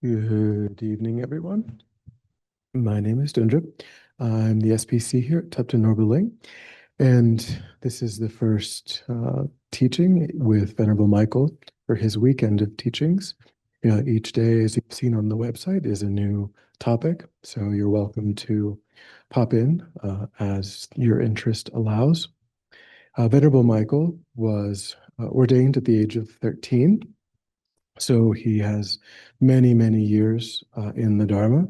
Good evening, everyone. My name is Dundra. I'm the SPC here at Tupton Norberling, and this is the first teaching with Venerable Michael for his weekend of teachings. Each day, as you've seen on the website, is a new topic, so you're welcome to pop in as your interest allows. Venerable Michael was ordained at the age of 13. So he has many, many years in the Dharma,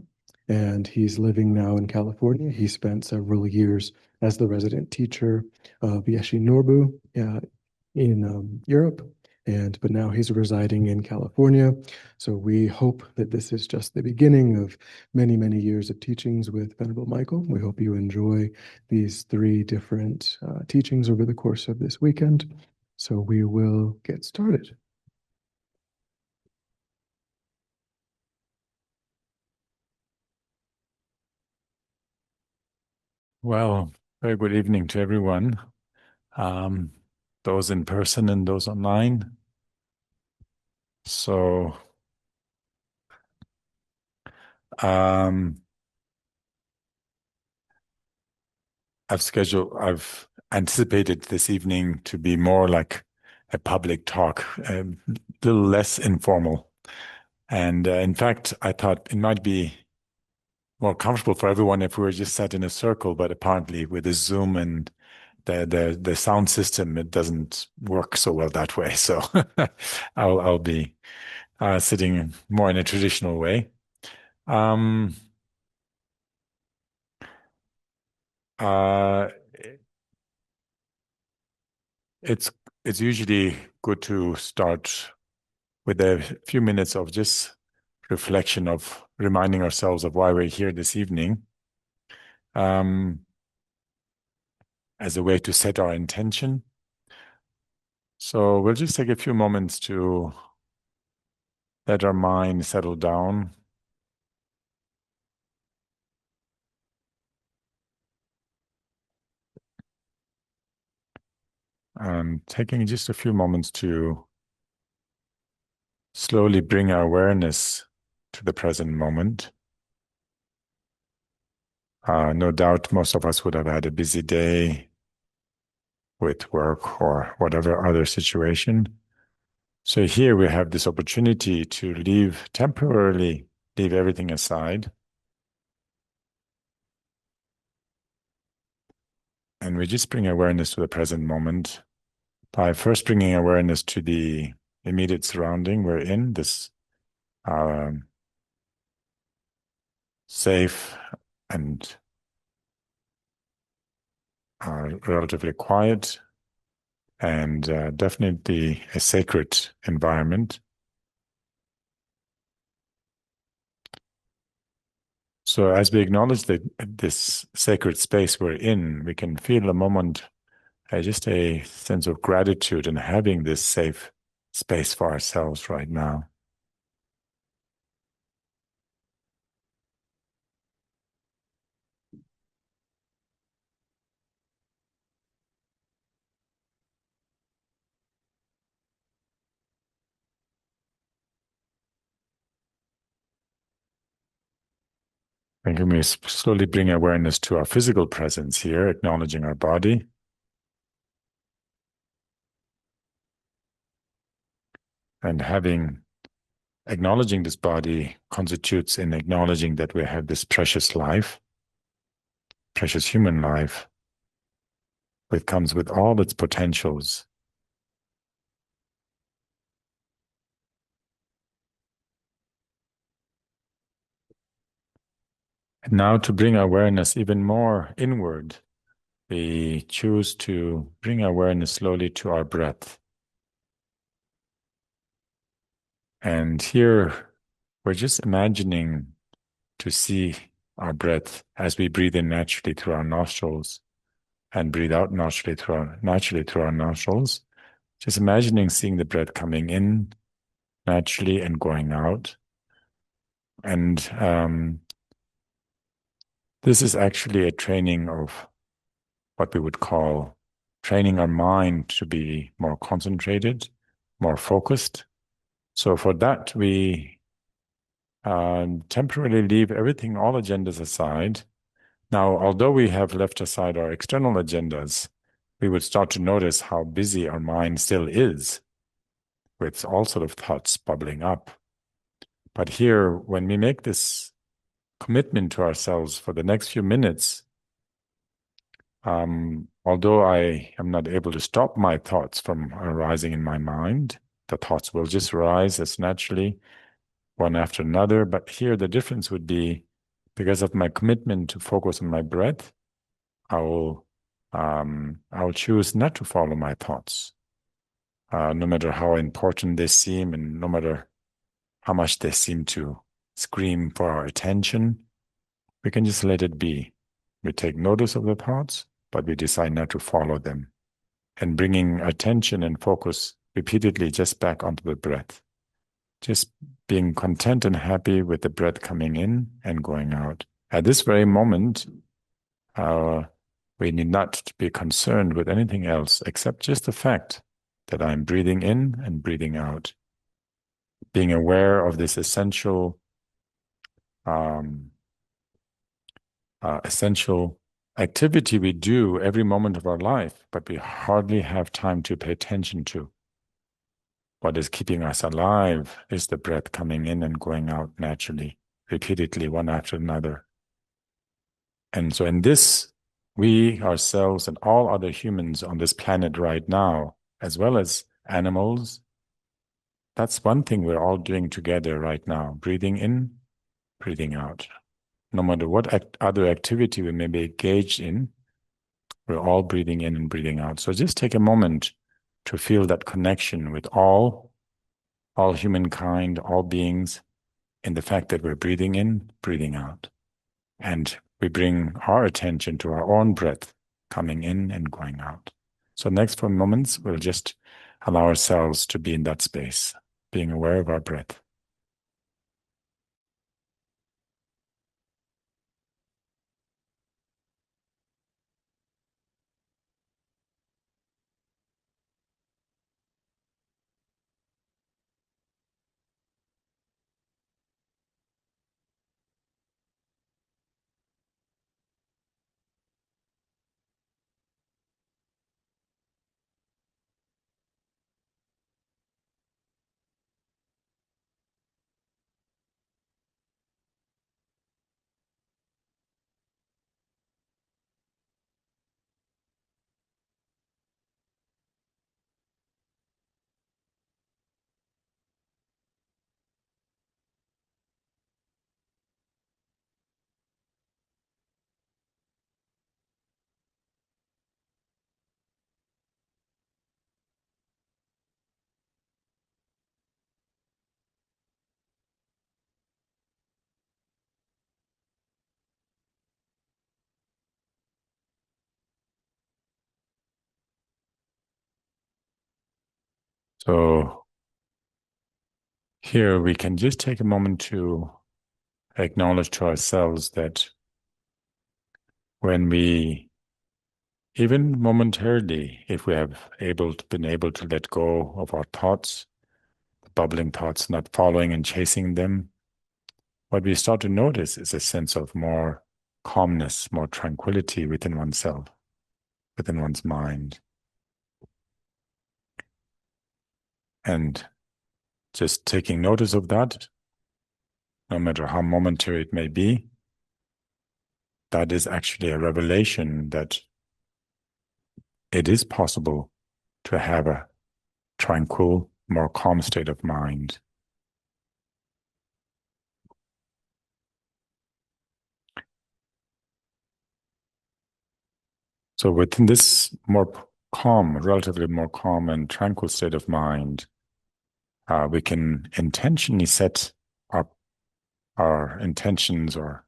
and he's living now in California. He spent several years as the resident teacher of Yeshe Norbu in Europe, but now he's residing in California. So we hope that this is just the beginning of many, many years of teachings with Venerable Michael. We hope you enjoy these three different teachings over the course of this weekend. So we will get started. Well, very good evening to everyone, those in person and those online. So, um, I've anticipated this evening to be more like a public talk, a little less informal. And in fact, I thought it might be more comfortable for everyone if we were just sat in a circle, but apparently with the Zoom and the sound system, it doesn't work so well that way. So I'll be sitting more in a traditional way. Um, uh, it's it's usually good to start with a few minutes of just reflection of reminding ourselves of why we're here this evening, um, as a way to set our intention. So we'll just take a few moments to let our mind settle down. Taking just a few moments to slowly bring our awareness to the present moment. No doubt most of us would have had a busy day with work or whatever other situation. So here we have this opportunity to temporarily leave everything aside. And we just bring awareness to the present moment by first bringing awareness to the immediate surrounding we're in, this safe and relatively quiet and definitely a sacred environment. So as we acknowledge that this sacred space we're in, we can feel a moment, just a sense of gratitude in having this safe space for ourselves right now. And can we slowly bring awareness to our physical presence here, acknowledging our body. And acknowledging this body constitutes in acknowledging that we have this precious life, precious human life, that comes with all its potentials. And now to bring awareness even more inward, we choose to bring awareness slowly to our breath. And here we're just imagining to see our breath as we breathe in naturally through our nostrils and breathe out naturally through our nostrils. Just imagining seeing the breath coming in naturally and going out. And this is actually a training of what we would call training our mind to be more concentrated, more focused. So for that, we temporarily leave everything, all agendas aside. Now, although we have left aside our external agendas, we would start to notice how busy our mind still is with all sort of thoughts bubbling up. But here, when we make this commitment to ourselves for the next few minutes, although I am not able to stop my thoughts from arising in my mind, the thoughts will just arise as naturally, one after another. But here, the difference would be because of my commitment to focus on my breath, I will choose not to follow my thoughts, no matter how important they seem, and no matter how much they seem to scream for our attention. We can just let it be. We take notice of the thoughts, but we decide not to follow them, and bringing attention and focus repeatedly just back onto the breath. Just being content and happy with the breath coming in and going out. At this very moment, we need not be concerned with anything else except just the fact that I'm breathing in and breathing out. Being aware of this essential activity we do every moment of our life, but we hardly have time to pay attention to. What is keeping us alive is the breath coming in and going out naturally, repeatedly, one after another. And so in this, we ourselves and all other humans on this planet right now, as well as animals, that's one thing we're all doing together right now, breathing in, breathing out. No matter what other activity we may be engaged in, we're all breathing in and breathing out. So just take a moment to feel that connection with all humankind, all beings, in the fact that we're breathing in, breathing out. And we bring our attention to our own breath coming in and going out. So next few moments, we'll just allow ourselves to be in that space, being aware of our breath. So here we can just take a moment to acknowledge to ourselves that when we, even momentarily, if we have been able to let go of our thoughts, the bubbling thoughts, not following and chasing them, what we start to notice is a sense of more calmness, more tranquility within oneself, within one's mind. And just taking notice of that, no matter how momentary it may be, that is actually a revelation that it is possible to have a tranquil, more calm state of mind. So within this more calm, relatively more calm and tranquil state of mind, we can intentionally set our intentions or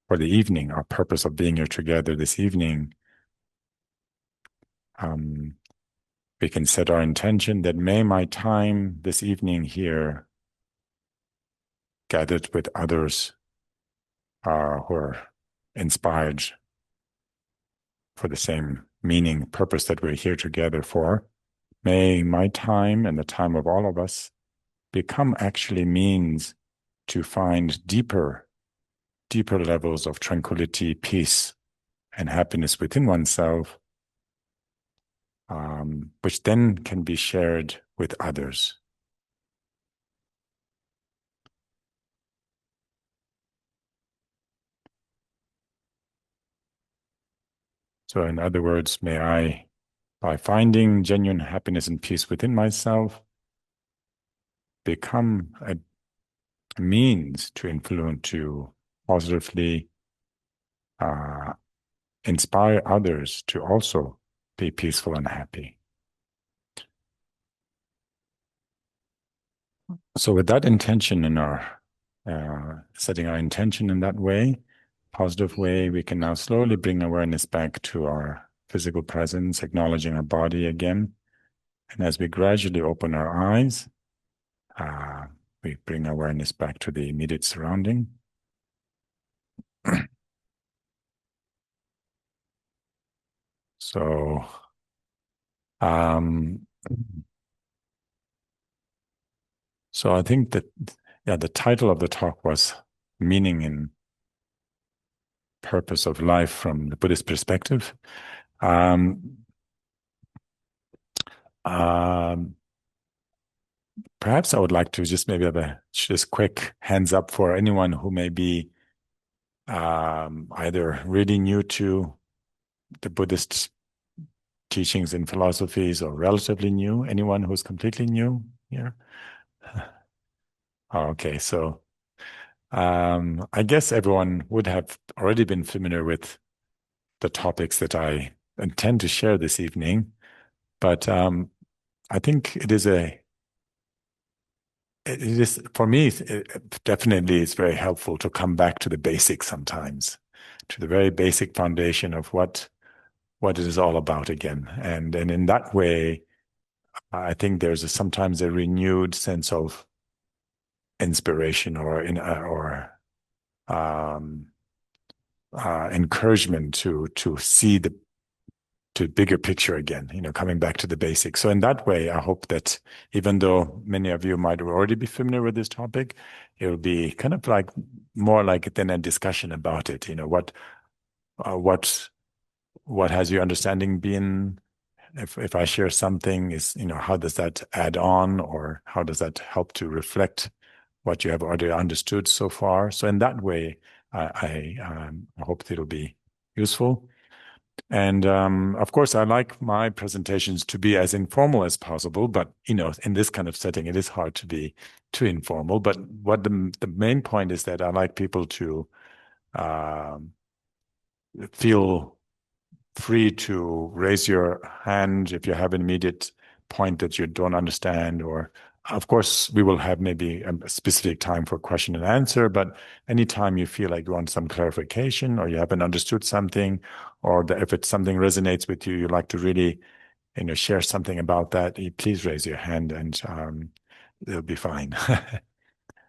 for the evening, our purpose of being here together this evening. We can set our intention that may my time this evening here gathered with others who are inspired for the same meaning, purpose that we're here together for. May my time and the time of all of us become actually means to find deeper levels of tranquility, peace, and happiness within oneself, which then can be shared with others. So, in other words, may I, by finding genuine happiness and peace within myself, become a means to influence, to positively uh, inspire others to also be peaceful and happy. So, with that intention in our setting our intention in that way, positive way, we can now slowly bring awareness back to our physical presence, acknowledging our body again. And as we gradually open our eyes, uh, we bring awareness back to the immediate surrounding. So, um, so I think that, yeah, the title of the talk was Meaning and Purpose of Life from the Buddhist Perspective. Um, um, Perhaps I would like to just maybe have a just quick hands up for anyone who may be either really new to the Buddhist teachings and philosophies or relatively new. Anyone who's completely new here? Oh, okay, so I guess everyone would have already been familiar with the topics that I intend to share this evening, but I think it is for me, it definitely is very helpful to come back to the basics sometimes, to the very basic foundation of what it is all about again. And in that way, I think there's sometimes a renewed sense of inspiration or um, encouragement to see the to bigger picture again, coming back to the basics. So in that way, I hope that even though many of you might already be familiar with this topic, it'll be kind of like more like then a discussion about it. Uh, what what has your understanding been? If I share something, how does that add on, or how does that help to reflect what you have already understood so far? So in that way, I hope that it'll be useful. And of course, I like my presentations to be as informal as possible, but in this kind of setting, it is hard to be too informal. But what the main point is that I like people to um, feel free to raise your hand if you have an immediate point that you don't understand, or of course, we will have maybe a specific time for question and answer, but anytime you feel like you want some clarification or you haven't understood something, or that if it's something resonates with you, you like to really, share something about that, please raise your hand and it'll be fine.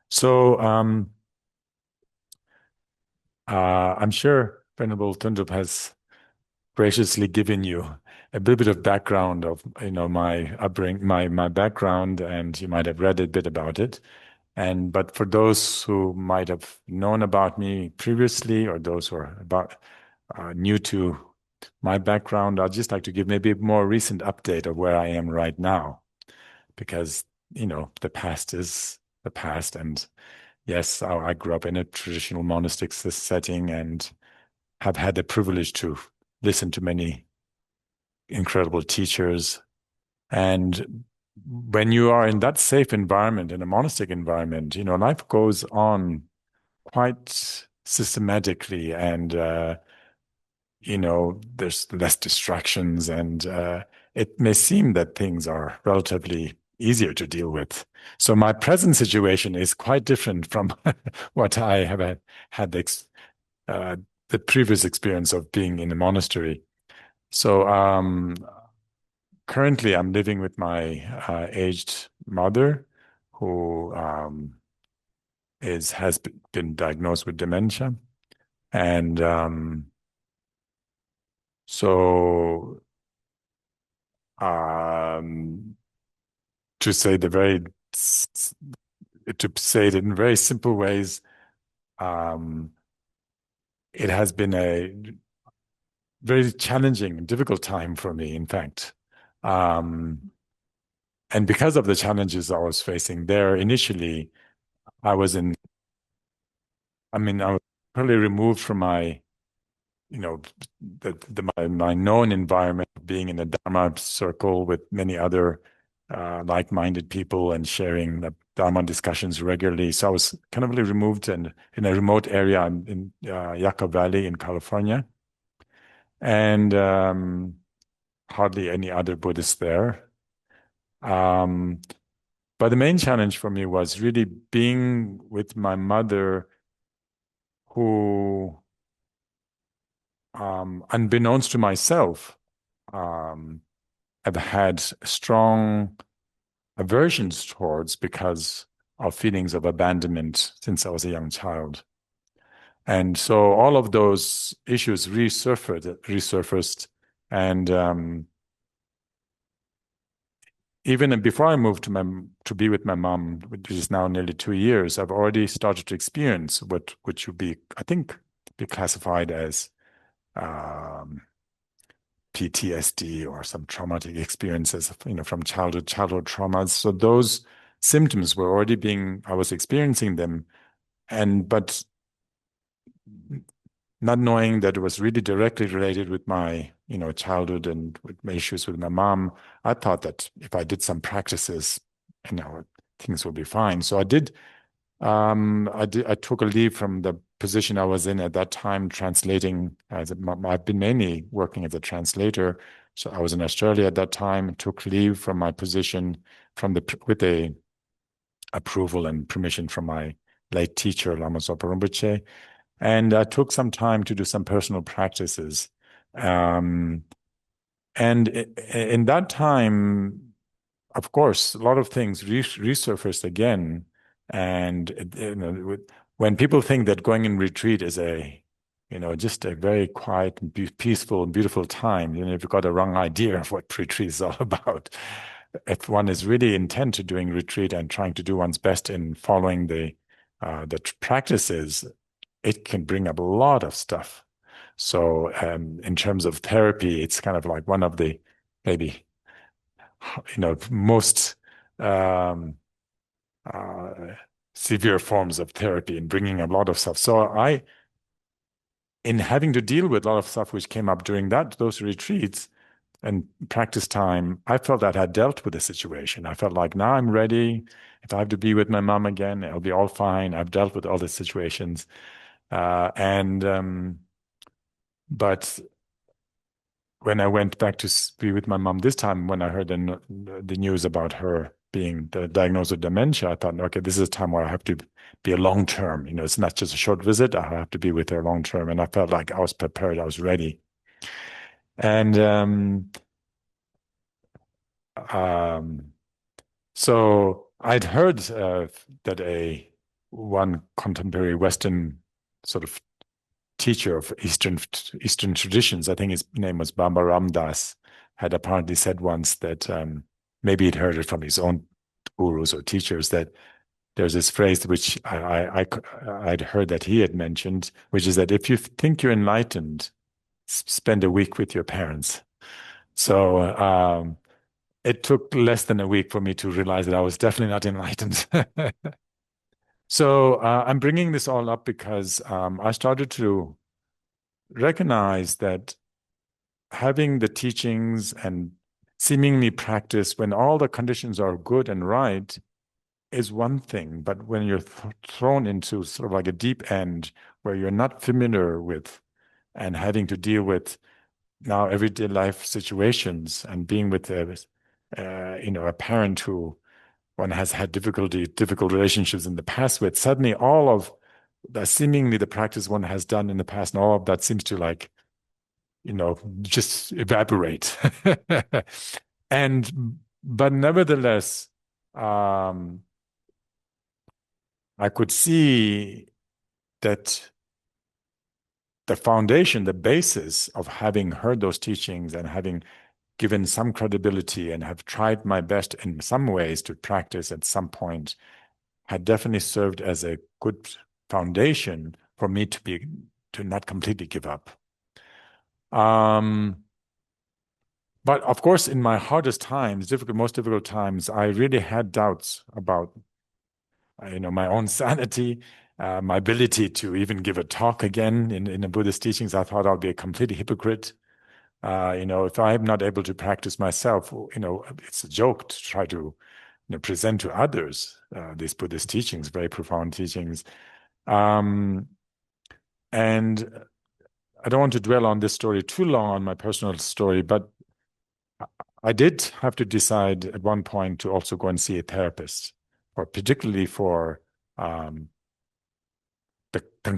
So I'm sure Venerable Tundrup has graciously given you a little bit of background of my upbringing, my background, and you might have read a bit about it. And but for those who might have known about me previously, or those who are about new to my background, I'd just like to give maybe a more recent update of where I am right now, because the past is the past, and yes, I grew up in a traditional monastic setting and have had the privilege to listen to many incredible teachers. And when you are in that safe environment, in a monastic environment, life goes on quite systematically and, there's less distractions and it may seem that things are relatively easier to deal with. So my present situation is quite different from what I have had uh, the previous experience of being in a monastery. So currently, I'm living with my aged mother, who has been diagnosed with dementia, and so um, to say the very to say it in very simple ways, um, it has been a very challenging and difficult time for me, in fact. Um, and because of the challenges I was facing there initially, I was in, I mean, I was totally removed from my, you know, my known environment, being in a Dharma circle with many other like-minded people and sharing the Dharma discussions regularly. So I was kind of really removed and in a remote area in Yucca Valley in California, and hardly any other Buddhists there. Um, but the main challenge for me was really being with my mother, who, unbeknownst to myself, um, have had strong aversions towards because of feelings of abandonment since I was a young child. And so all of those issues resurfaced, and even before I moved to be with my mom, which is now nearly 2 years, I've already started to experience what should be, I think, be classified as um, PTSD or some traumatic experiences, from childhood traumas. So those symptoms were already I was experiencing them, but not knowing that it was really directly related with my, childhood and with my issues with my mom. I thought that if I did some practices, things would be fine. So I did. I took a leave from the position I was in at that time, translating. I've been mainly working as a translator. So I was in Australia at that time. Took leave from my position with the approval and permission from my late teacher, Lama Zopa Rinpoche, and I took some time to do some personal practices. Um, and in that time, of course, a lot of things resurfaced again. And when people think that going in retreat is just a very quiet, peaceful, and beautiful time, you've got a wrong idea of what retreat is all about. If one is really intent to doing retreat and trying to do one's best in following the practices, it can bring up a lot of stuff. So, in terms of therapy, it's kind of like one of the maybe most um, uh, severe forms of therapy in bringing a lot of stuff. So in having to deal with a lot of stuff which came up during those retreats and practice time, I felt that I had dealt with the situation. I felt like now I'm ready. If I have to be with my mom again, it'll be all fine. I've dealt with all the situations. And But when I went back to be with my mom this time, when I heard the news about her being diagnosed with dementia, I thought, okay, this is a time where I have to be a long term. It's not just a short visit. I have to be with her long term. And I felt like I was prepared. I was ready. And um, so I'd heard that one contemporary Western sort of teacher of Eastern traditions, I think his name was Baba Ram Dass, had apparently said once that maybe he'd heard it from his own gurus or teachers, that there's this phrase which I'd heard that he had mentioned, which is that if you think you're enlightened, spend a week with your parents. So it took less than a week for me to realize that I was definitely not enlightened. So I'm bringing this all up because I started to recognize that having the teachings and seemingly practice when all the conditions are good and right is one thing, but when you're thrown into sort of like a deep end where you're not familiar with and having to deal with now everyday life situations and being with a parent who one has had difficult relationships in the past with, suddenly all of the seemingly the practice one has done in the past and all of that seems to just evaporate. But nevertheless, um, I could see that the foundation, the basis of having heard those teachings and having given some credibility and have tried my best in some ways to practice at some point had definitely served as a good foundation for me to not completely give up. But of course, in my hardest times, most difficult times, I really had doubts about, my own sanity, my ability to even give a talk again in the Buddhist teachings. I thought I'll be a complete hypocrite. If I'm not able to practice myself, it's a joke to try to, present to others these Buddhist teachings, very profound teachings. And I don't want to dwell on this story too long, on my personal story, but I did have to decide at one point to also go and see a therapist, or particularly for the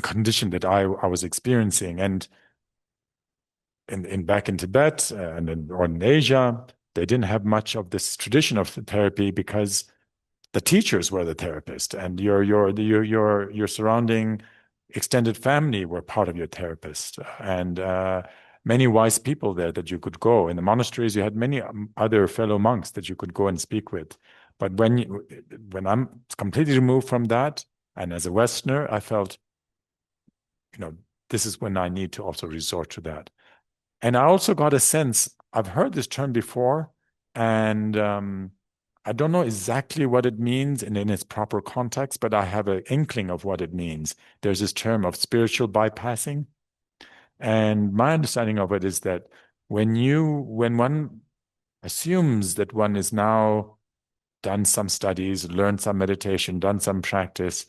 condition that I was experiencing. And in back in Tibet or in Asia, they didn't have much of this tradition of therapy because the teachers were the therapist, and your surrounding extended family were part of your therapist, and many wise people there that you could go. In the monasteries, you had many other fellow monks that you could go and speak with. But when I'm completely removed from that, and as a Westerner, I felt, this is when I need to also resort to that. And I also got a sense, I've heard this term before, and I don't know exactly what it means in its proper context, but I have an inkling of what it means. There's this term of spiritual bypassing. And my understanding of it is that when one assumes that one is now done some studies, learned some meditation, done some practice,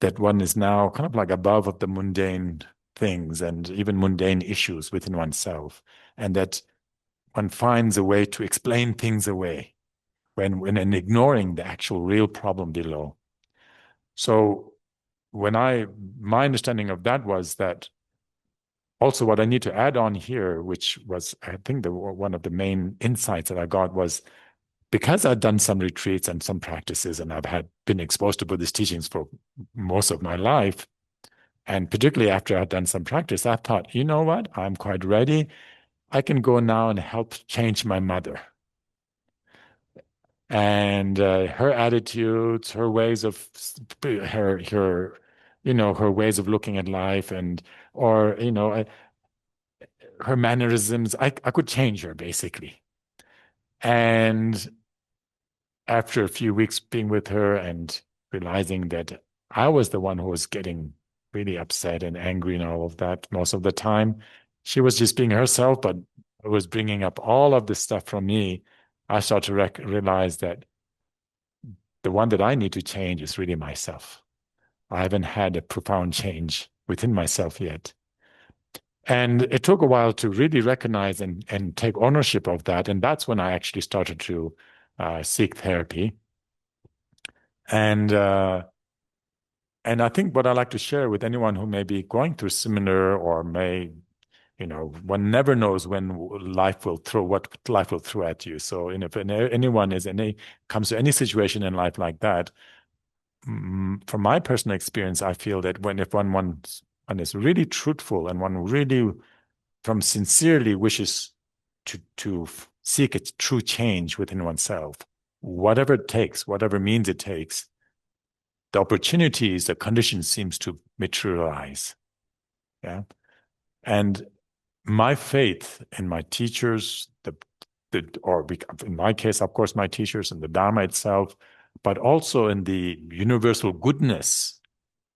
that one is now kind of like above of the mundane things and even mundane issues within oneself, and that one finds a way to explain things away when ignoring the actual real problem below. So my understanding of that was that also what I need to add on here, which was, I think, one of the main insights that I got was because I'd done some retreats and some practices, and I've been exposed to Buddhist teachings for most of my life, and particularly after I'd done some practice, I thought, you know what? I'm quite ready. I can go now and help change my mother. And her attitudes, her ways of her ways of looking at life, or her mannerisms. I could change her basically. And after a few weeks being with her and realizing that I was the one who was getting really upset and angry and all of that most of the time, she was just being herself, but was bringing up all of this stuff from me. I started to realize that the one that I need to change is really myself. I haven't had a profound change within myself yet. And it took a while to really recognize and take ownership of that. And that's when I actually started to seek therapy. And and I think what I like to share with anyone who may be going through similar or one never knows when life will throw what life will throw at you. So, if anyone comes to any situation in life like that, from my personal experience, I feel that if one is really truthful and one really from sincerely wishes to seek a true change within oneself, whatever it takes, whatever means it takes, the opportunities, the conditions seems to materialize. Yeah. And my faith in my teachers, or in my case, of course, my teachers and the Dharma itself, but also in the universal goodness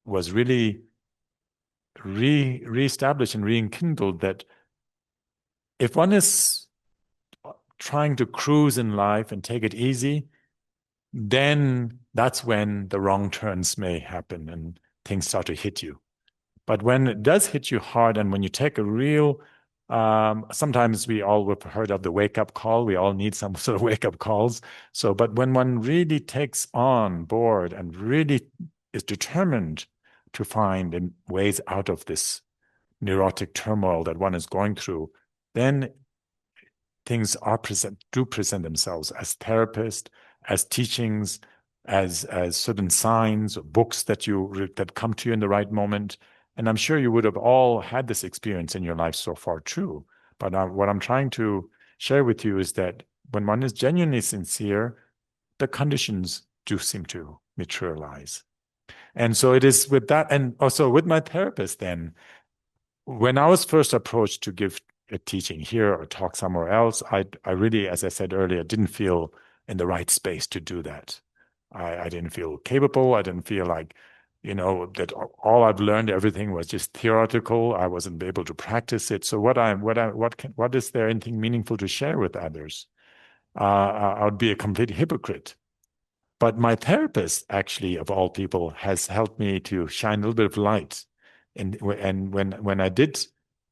was really reestablished and rekindled, that if one is trying to cruise in life and take it easy, then that's when the wrong turns may happen and things start to hit you. But when it does hit you hard, and when you take a real, sometimes we all have heard of the wake-up call. We all need some sort of wake-up calls. So, but when one really takes on board and really is determined to find ways out of this neurotic turmoil that one is going through, then things do present themselves as therapist, as teachings, as certain signs, books that come to you in the right moment. And I'm sure you would have all had this experience in your life so far too. But what I'm trying to share with you is that when one is genuinely sincere, the conditions do seem to materialize. And so it is with that, and also with my therapist then, when I was first approached to give a teaching here or talk somewhere else, I really, as I said earlier, didn't feel in the right space to do that. I didn't feel capable. I didn't feel like, that all I've learned, everything was just theoretical. I wasn't able to practice it. So what is there anything meaningful to share with others? I would be a complete hypocrite. But my therapist, actually, of all people, has helped me to shine a little bit of light. And when I did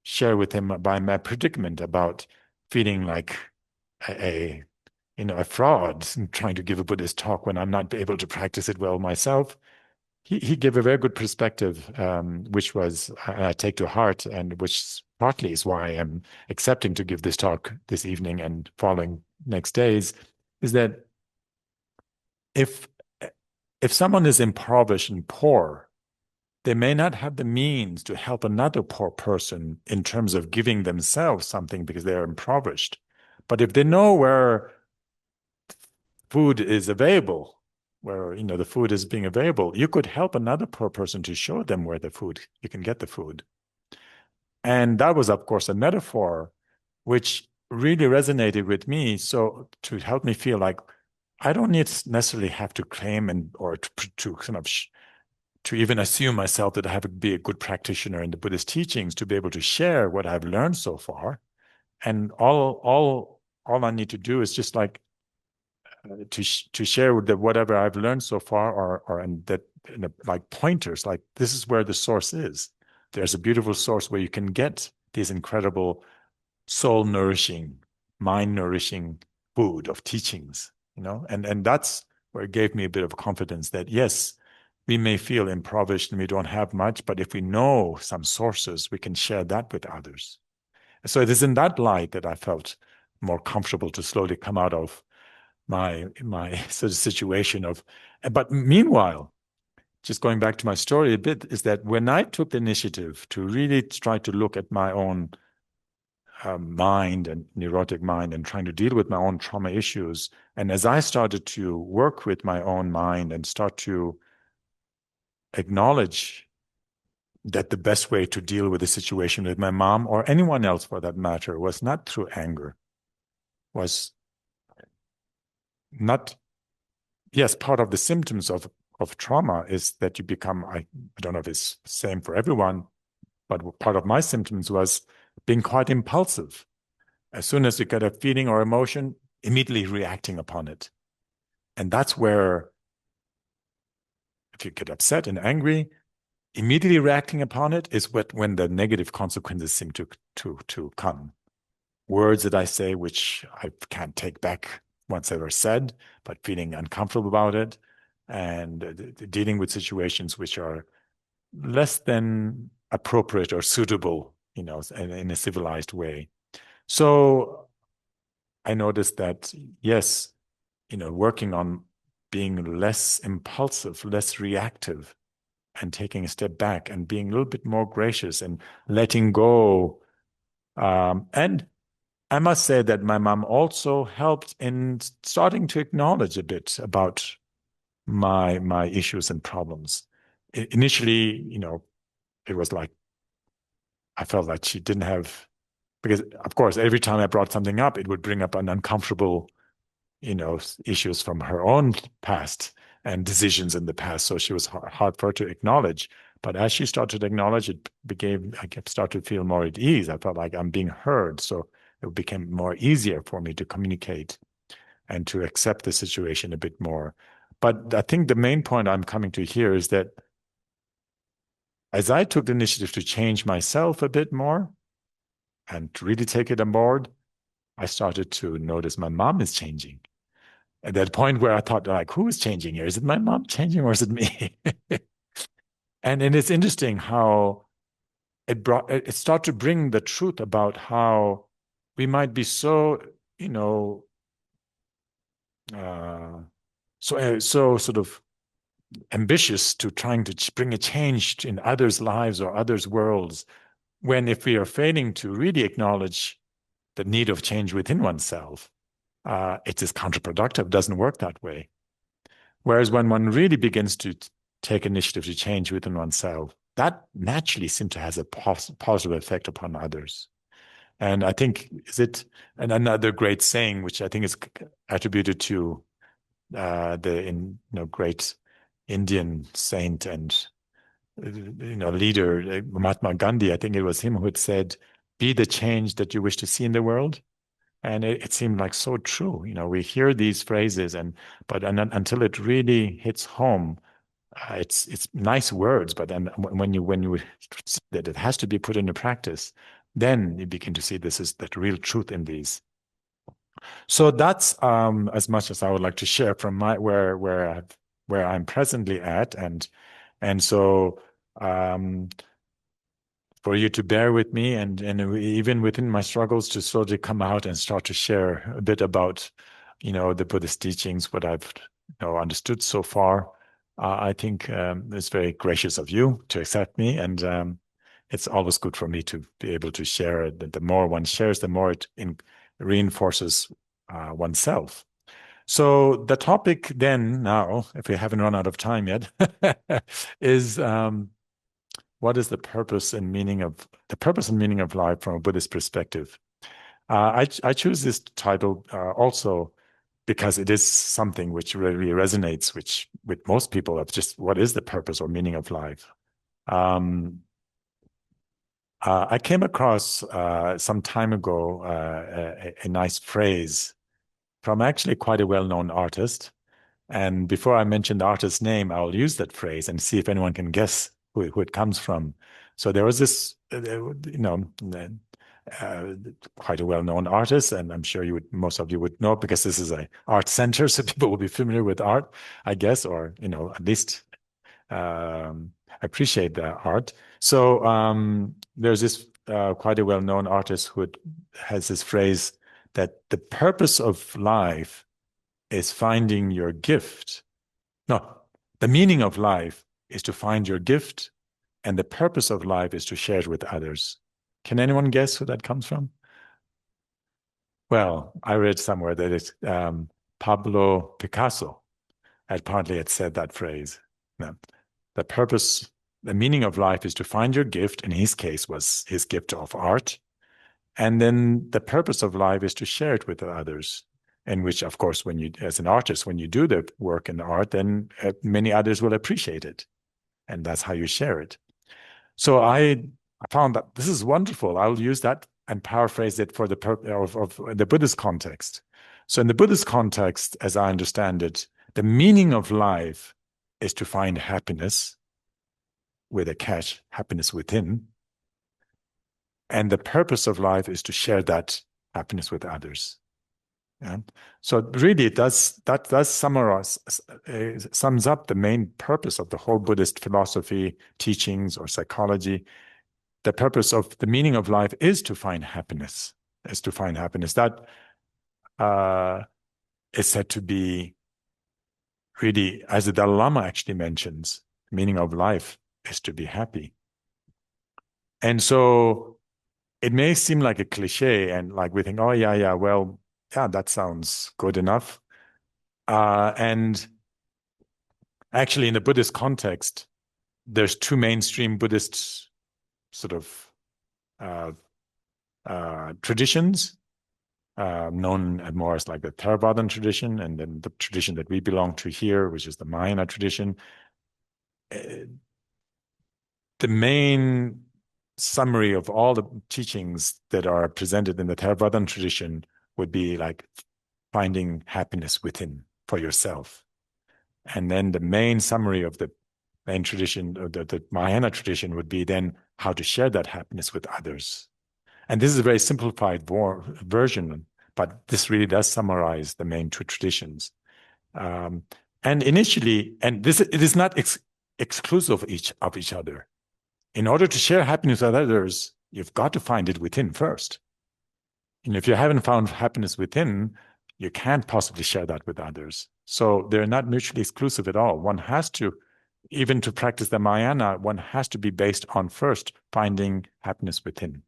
share with him about my predicament about feeling like a a fraud and trying to give a Buddhist talk when I'm not able to practice it well myself, he gave a very good perspective, which was I take to heart, and which partly is why I am accepting to give this talk this evening and following next days, is that if if someone is impoverished and poor, they may not have the means to help another poor person in terms of giving themselves something because they're impoverished. But if they know where food is available, where the food is being available, you could help another poor person to show them where you can get the food. And that was, of course, a metaphor which really resonated with me. So to help me feel like I don't necessarily have to claim or to kind of to even assume myself that I have to be a good practitioner in the Buddhist teachings to be able to share what I've learned so far. And all I need to do is just like to share with whatever I've learned so far, or and that like pointers, like this is where the source is. There's a beautiful source where you can get these incredible soul nourishing, mind nourishing food of teachings, and that's where it gave me a bit of confidence that yes, we may feel impoverished and we don't have much, but if we know some sources, we can share that with others. So it is in that light that I felt more comfortable to slowly come out of my sort of situation of, but meanwhile, just going back to my story a bit, is that when I took the initiative to really try to look at my own mind and neurotic mind and trying to deal with my own trauma issues, and as I started to work with my own mind and start to acknowledge that the best way to deal with the situation with my mom or anyone else for that matter was not through anger, was not, yes, part of the symptoms of trauma is that you become, I don't know if it's the same for everyone, but part of my symptoms was being quite impulsive. As soon as you get a feeling or emotion, immediately reacting upon it. And that's where, if you get upset and angry, immediately reacting upon it is when the negative consequences seem to come. Words that I say, which I can't take back once they were said, but feeling uncomfortable about it, and dealing with situations which are less than appropriate or suitable, in a civilized way. So I noticed that, yes, working on being less impulsive, less reactive, and taking a step back and being a little bit more gracious and letting go. And I must say that my mom also helped in starting to acknowledge a bit about my issues and problems. Initially, it was like I felt like she didn't have, because of course, every time I brought something up, it would bring up an uncomfortable, issues from her own past and decisions in the past. So she was hard for her to acknowledge. But as she started to acknowledge, I started to feel more at ease. I felt like I'm being heard. So it became more easier for me to communicate and to accept the situation a bit more. But I think the main point I'm coming to here is that as I took the initiative to change myself a bit more and really take it on board, I started to notice my mom is changing. At that point where I thought, like, who is changing here? Is it my mom changing or is it me? And it's interesting how it started to bring the truth about how we might be so, uh, so sort of ambitious to trying to bring a change in others' lives or others' worlds, when if we are failing to really acknowledge the need of change within oneself, it is counterproductive, doesn't work that way. Whereas when one really begins to take initiative to change within oneself, that naturally seems to has a positive effect upon others. And I think is it and another great saying, which I think is attributed to great Indian saint and leader Mahatma Gandhi. I think it was him who had said, "Be the change that you wish to see in the world." And it seemed like so true. We hear these phrases, but until it really hits home, it's nice words. But then when you see that it has to be put into practice, then you begin to see this is that real truth in these. So that's as much as I would like to share from my where I'm presently at, and so um, for you to bear with me and even within my struggles to slowly come out and start to share a bit about the Buddhist teachings, what I've understood so far. I think it's very gracious of you to accept me, and it's always good for me to be able to share it. The more one shares, the more it reinforces oneself. So the topic then now, if we haven't run out of time yet, is what is the purpose and meaning of life from a Buddhist perspective? I choose this title also because it is something which really resonates, which with most people of just what is the purpose or meaning of life. I came across some time ago a nice phrase from actually quite a well-known artist. And before I mention the artist's name, I'll use that phrase and see if anyone can guess who it comes from. So there was this, uh, quite a well-known artist, and I'm sure most of you would know because this is a art center, so people will be familiar with art, I guess, or at least appreciate the art. So there's this quite a well-known artist who has this phrase that the purpose of life is finding your gift. No, the meaning of life is to find your gift, and the purpose of life is to share it with others. Can anyone guess who that comes from? Well, I read somewhere that it's Pablo Picasso apparently had said that phrase. No. The meaning of life is to find your gift. In his case, was his gift of art. And then the purpose of life is to share it with others. And which, of course, as an artist, when you do the work in the art, then many others will appreciate it. And that's how you share it. So I found that this is wonderful. I'll use that and paraphrase it for the purpose of the Buddhist context. So in the Buddhist context, as I understand it, the meaning of life is to find happiness with a catch, happiness within. And the purpose of life is to share that happiness with others. Yeah. So really, that does sums up the main purpose of the whole Buddhist philosophy, teachings, or psychology. The purpose of the meaning of life is to find happiness. That is said to be really, as the Dalai Lama actually mentions, the meaning of life is to be happy. And so it may seem like a cliche, and like we think, oh yeah, well, yeah, that sounds good enough. And actually, in the Buddhist context, there's two mainstream Buddhist sort of traditions, known more as like the Theravadan tradition, and then the tradition that we belong to here, which is the Mahayana tradition. The main summary of all the teachings that are presented in the Theravadan tradition would be like finding happiness within for yourself. And then the main summary of the main tradition, or the Mahayana tradition, would be then how to share that happiness with others. And this is a very simplified version, but this really does summarize the main two traditions. And initially, and it is not exclusive of each other. In order to share happiness with others, you've got to find it within first. And if you haven't found happiness within, you can't possibly share that with others. So they're not mutually exclusive at all. One has to, even to practice the Mahayana, one has to be based on first finding happiness within.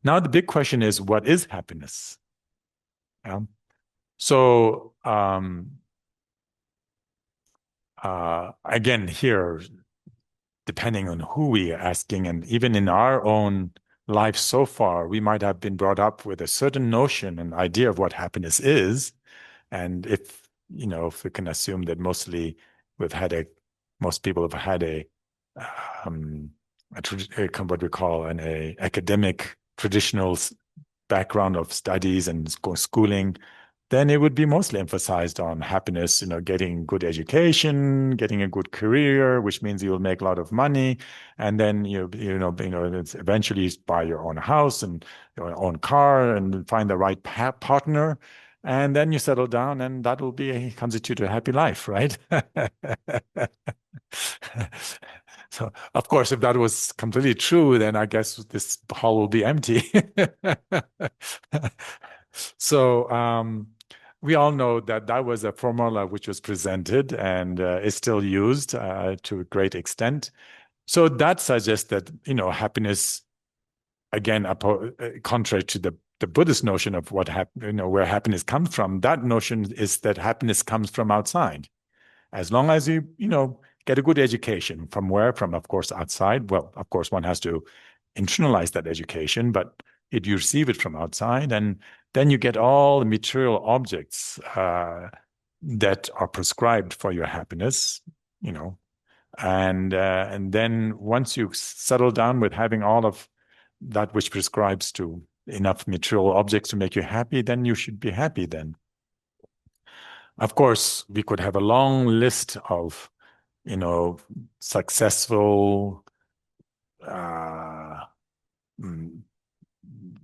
Now, the big question is, what is happiness? Yeah. So, again, here, depending on who we are asking, and even in our own life so far, we might have been brought up with a certain notion and idea of what happiness is. And if we can assume that we've had a, most people have had um, what we call a academic traditional background of studies and schooling, then it would be mostly emphasized on happiness, getting good education, getting a good career, which means you'll make a lot of money, and then it's eventually buy your own house and your own car and find the right partner, and then you settle down, and that will constitute a happy life, right? So, of course, if that was completely true, then I guess this hall will be empty. So, we all know that that was a formula which was presented and is still used to a great extent. So that suggests that, happiness, again, contrary to the Buddhist notion of where happiness comes from, that notion is that happiness comes from outside. As long as you get a good education from where? From, of course, outside. Well, of course, one has to internalize that education, but you receive it from outside, and then you get all the material objects that are prescribed for your happiness, you know, and then once you settle down with having all of that which prescribes to enough material objects to make you happy, then you should be happy then. Of course, we could have a long list of, successful, uh, mm,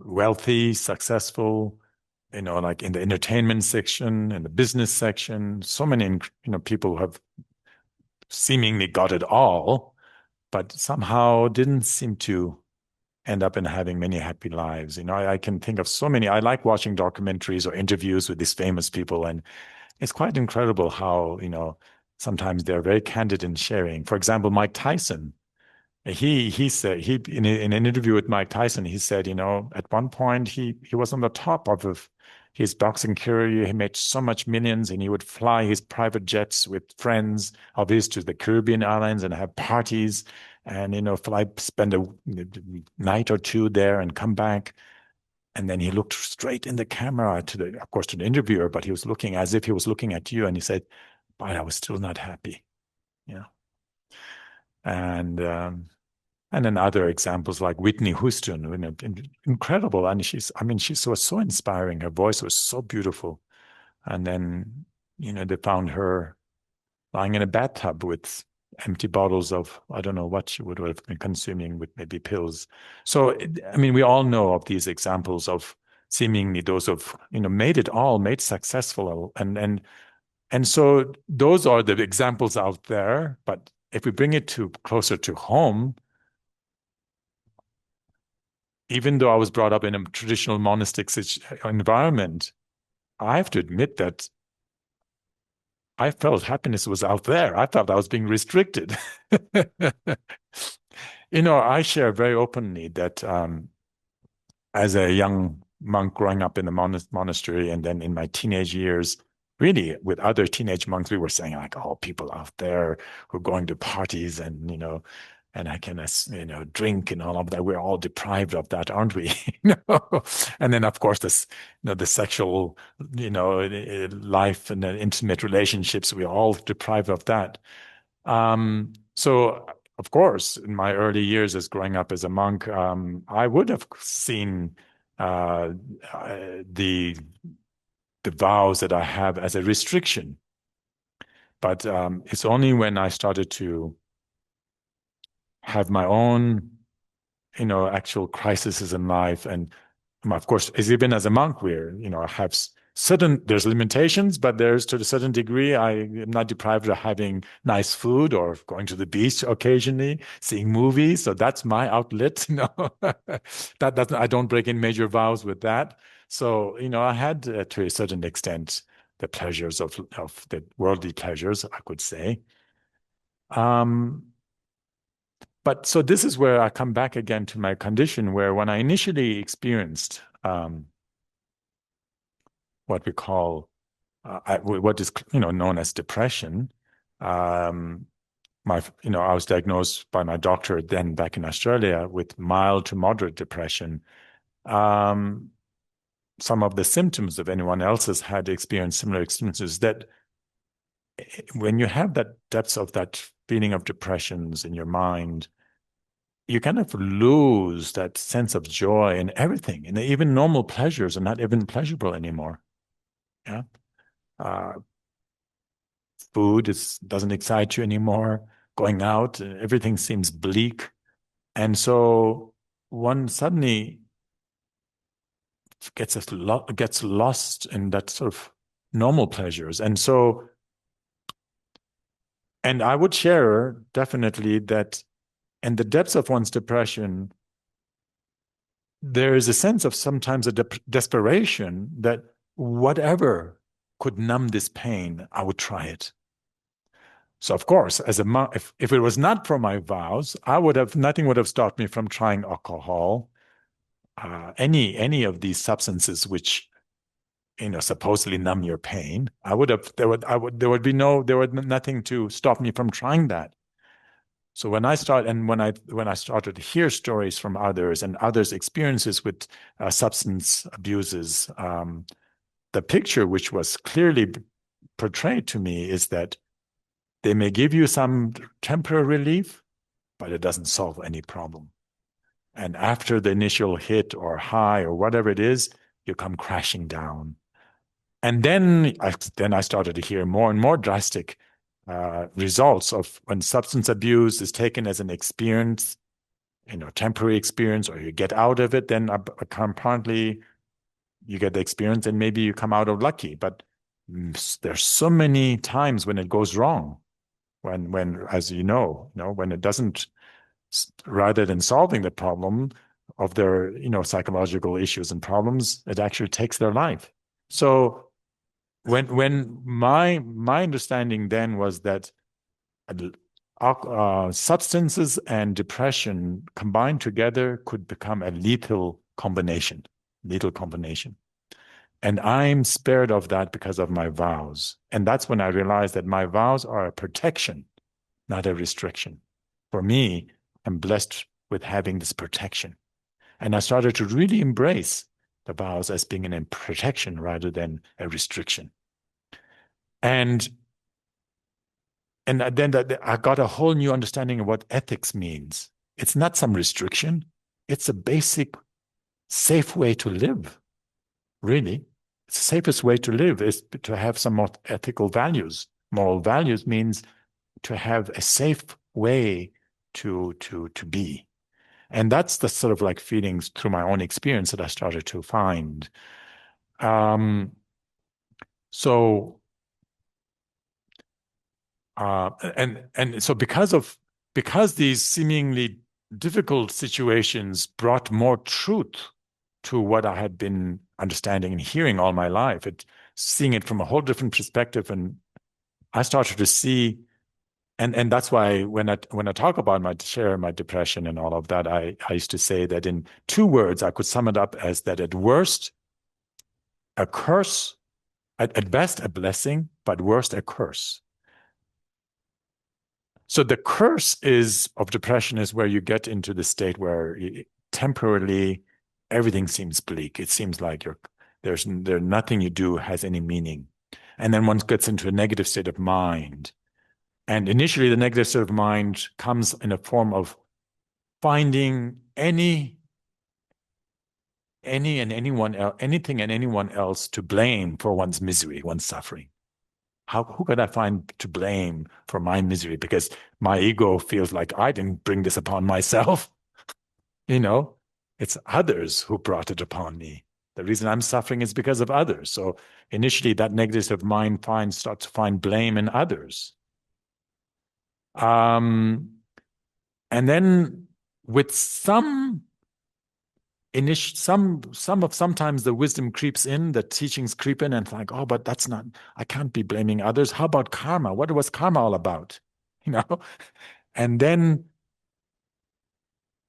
wealthy, successful, like in the entertainment section, in the business section, so many, people have seemingly got it all, but somehow didn't seem to end up in having many happy lives. I can think of so many. I like watching documentaries or interviews with these famous people, and it's quite incredible how, sometimes they're very candid in sharing. For example, Mike Tyson. He said in an interview with Mike Tyson, he said, at one point he was on the top of his boxing career. He made so much millions, and he would fly his private jets with friends of his to the Caribbean islands and have parties, and spend a night or two there and come back. And then he looked straight in the camera of course, to the interviewer, but he was looking as if he was looking at you, and he said, "But I was still not happy." Yeah, and and then other examples like Whitney Houston, incredible. And I mean, she was so inspiring. Her voice was so beautiful. And then, they found her lying in a bathtub with empty bottles of, I don't know what she would have been consuming, with maybe pills. So, I mean, we all know of these examples of seemingly those of, made it all, made successful. And so those are the examples out there. But if we bring it to closer to home, even though I was brought up in a traditional monastic environment, I have to admit that I felt happiness was out there. I felt I was being restricted. I share very openly that as a young monk growing up in the monastery, and then in my teenage years, really with other teenage monks, we were saying like, "Oh, people out there who are going to parties and and I can drink and all of that. We're all deprived of that, aren't we?" And then of course this the sexual life and the intimate relationships, we're all deprived of that. So of course, in my early years as growing up as a monk, I would have seen uh, the vows that I have as a restriction. But it's only when I started to have my own, actual crises in life, and of course, as even as a monk, I have there's limitations, but there's to a certain degree, I am not deprived of having nice food or going to the beach occasionally, seeing movies. So that's my outlet. That doesn't, I don't break in major vows with that. So, I had to a certain extent the pleasures of the worldly pleasures, I could say. Um, but so this is where I come back again to my condition, where when I initially experienced what we call what is known as depression, Um, I was diagnosed by my doctor then back in Australia with mild to moderate depression. Um, some of the symptoms of anyone else has had experienced similar experiences that when you have that depths of that feeling of depressions in your mind, you kind of lose that sense of joy in everything, and even normal pleasures are not even pleasurable anymore. Yeah, uh, food doesn't excite you anymore. Going out, everything seems bleak, and so one suddenly gets lost in that sort of normal pleasures, and so. And I would share definitely that in the depths of one's depression, there is a sense of sometimes a desperation that whatever could numb this pain, I would try it. So of course, as a monk, if it was not for my vows, nothing would have stopped me from trying alcohol, any of these substances which supposedly numb your pain. There would be nothing to stop me from trying that. So when I started to hear stories from others and others' experiences with substance abuses, the picture which was clearly portrayed to me is that they may give you some temporary relief, but it doesn't solve any problem. And after the initial hit or high or whatever it is, you come crashing down. And then I started to hear more and more drastic results of when substance abuse is taken as an experience, temporary experience, or you get out of it, then apparently you get the experience and maybe you come out of lucky. But there's so many times when it goes wrong, as when it doesn't, rather than solving the problem of their, psychological issues and problems, it actually takes their life. So when my understanding then was that substances and depression combined together could become a lethal combination. And I'm spared of that because of my vows. And that's when I realized that my vows are a protection, not a restriction. For me, I'm blessed with having this protection. And I started to really embrace the vows as being a protection rather than a restriction. And then I got a whole new understanding of what ethics means. It's not some restriction. It's a basic, safe way to live, really. It's the safest way to live is to have some more ethical values. Moral values means to have a safe way to be. And that's the sort of like feelings through my own experience that I started to find. Um, so and so because these seemingly difficult situations brought more truth to what I had been understanding and hearing all my life, seeing it from a whole different perspective, and I started to see, and that's why when I talk about my depression and all of that, I used to say that in two words I could sum it up as that at worst a curse, at best a blessing, but worst a curse. So the curse of depression is where you get into the state where temporarily everything seems bleak. It seems like there's nothing you do has any meaning. And then one gets into a negative state of mind. And initially the negative state of mind comes in a form of finding anything and anyone else to blame for one's misery, one's suffering. Who could I find to blame for my misery? Because my ego feels like I didn't bring this upon myself. You know, it's others who brought it upon me. The reason I'm suffering is because of others. So initially, that negative mind starts to find blame in others. And then with sometimes the wisdom creeps in, the teachings creep in, and it's like, oh, but I can't be blaming others. How about karma? What was karma all about? You know? And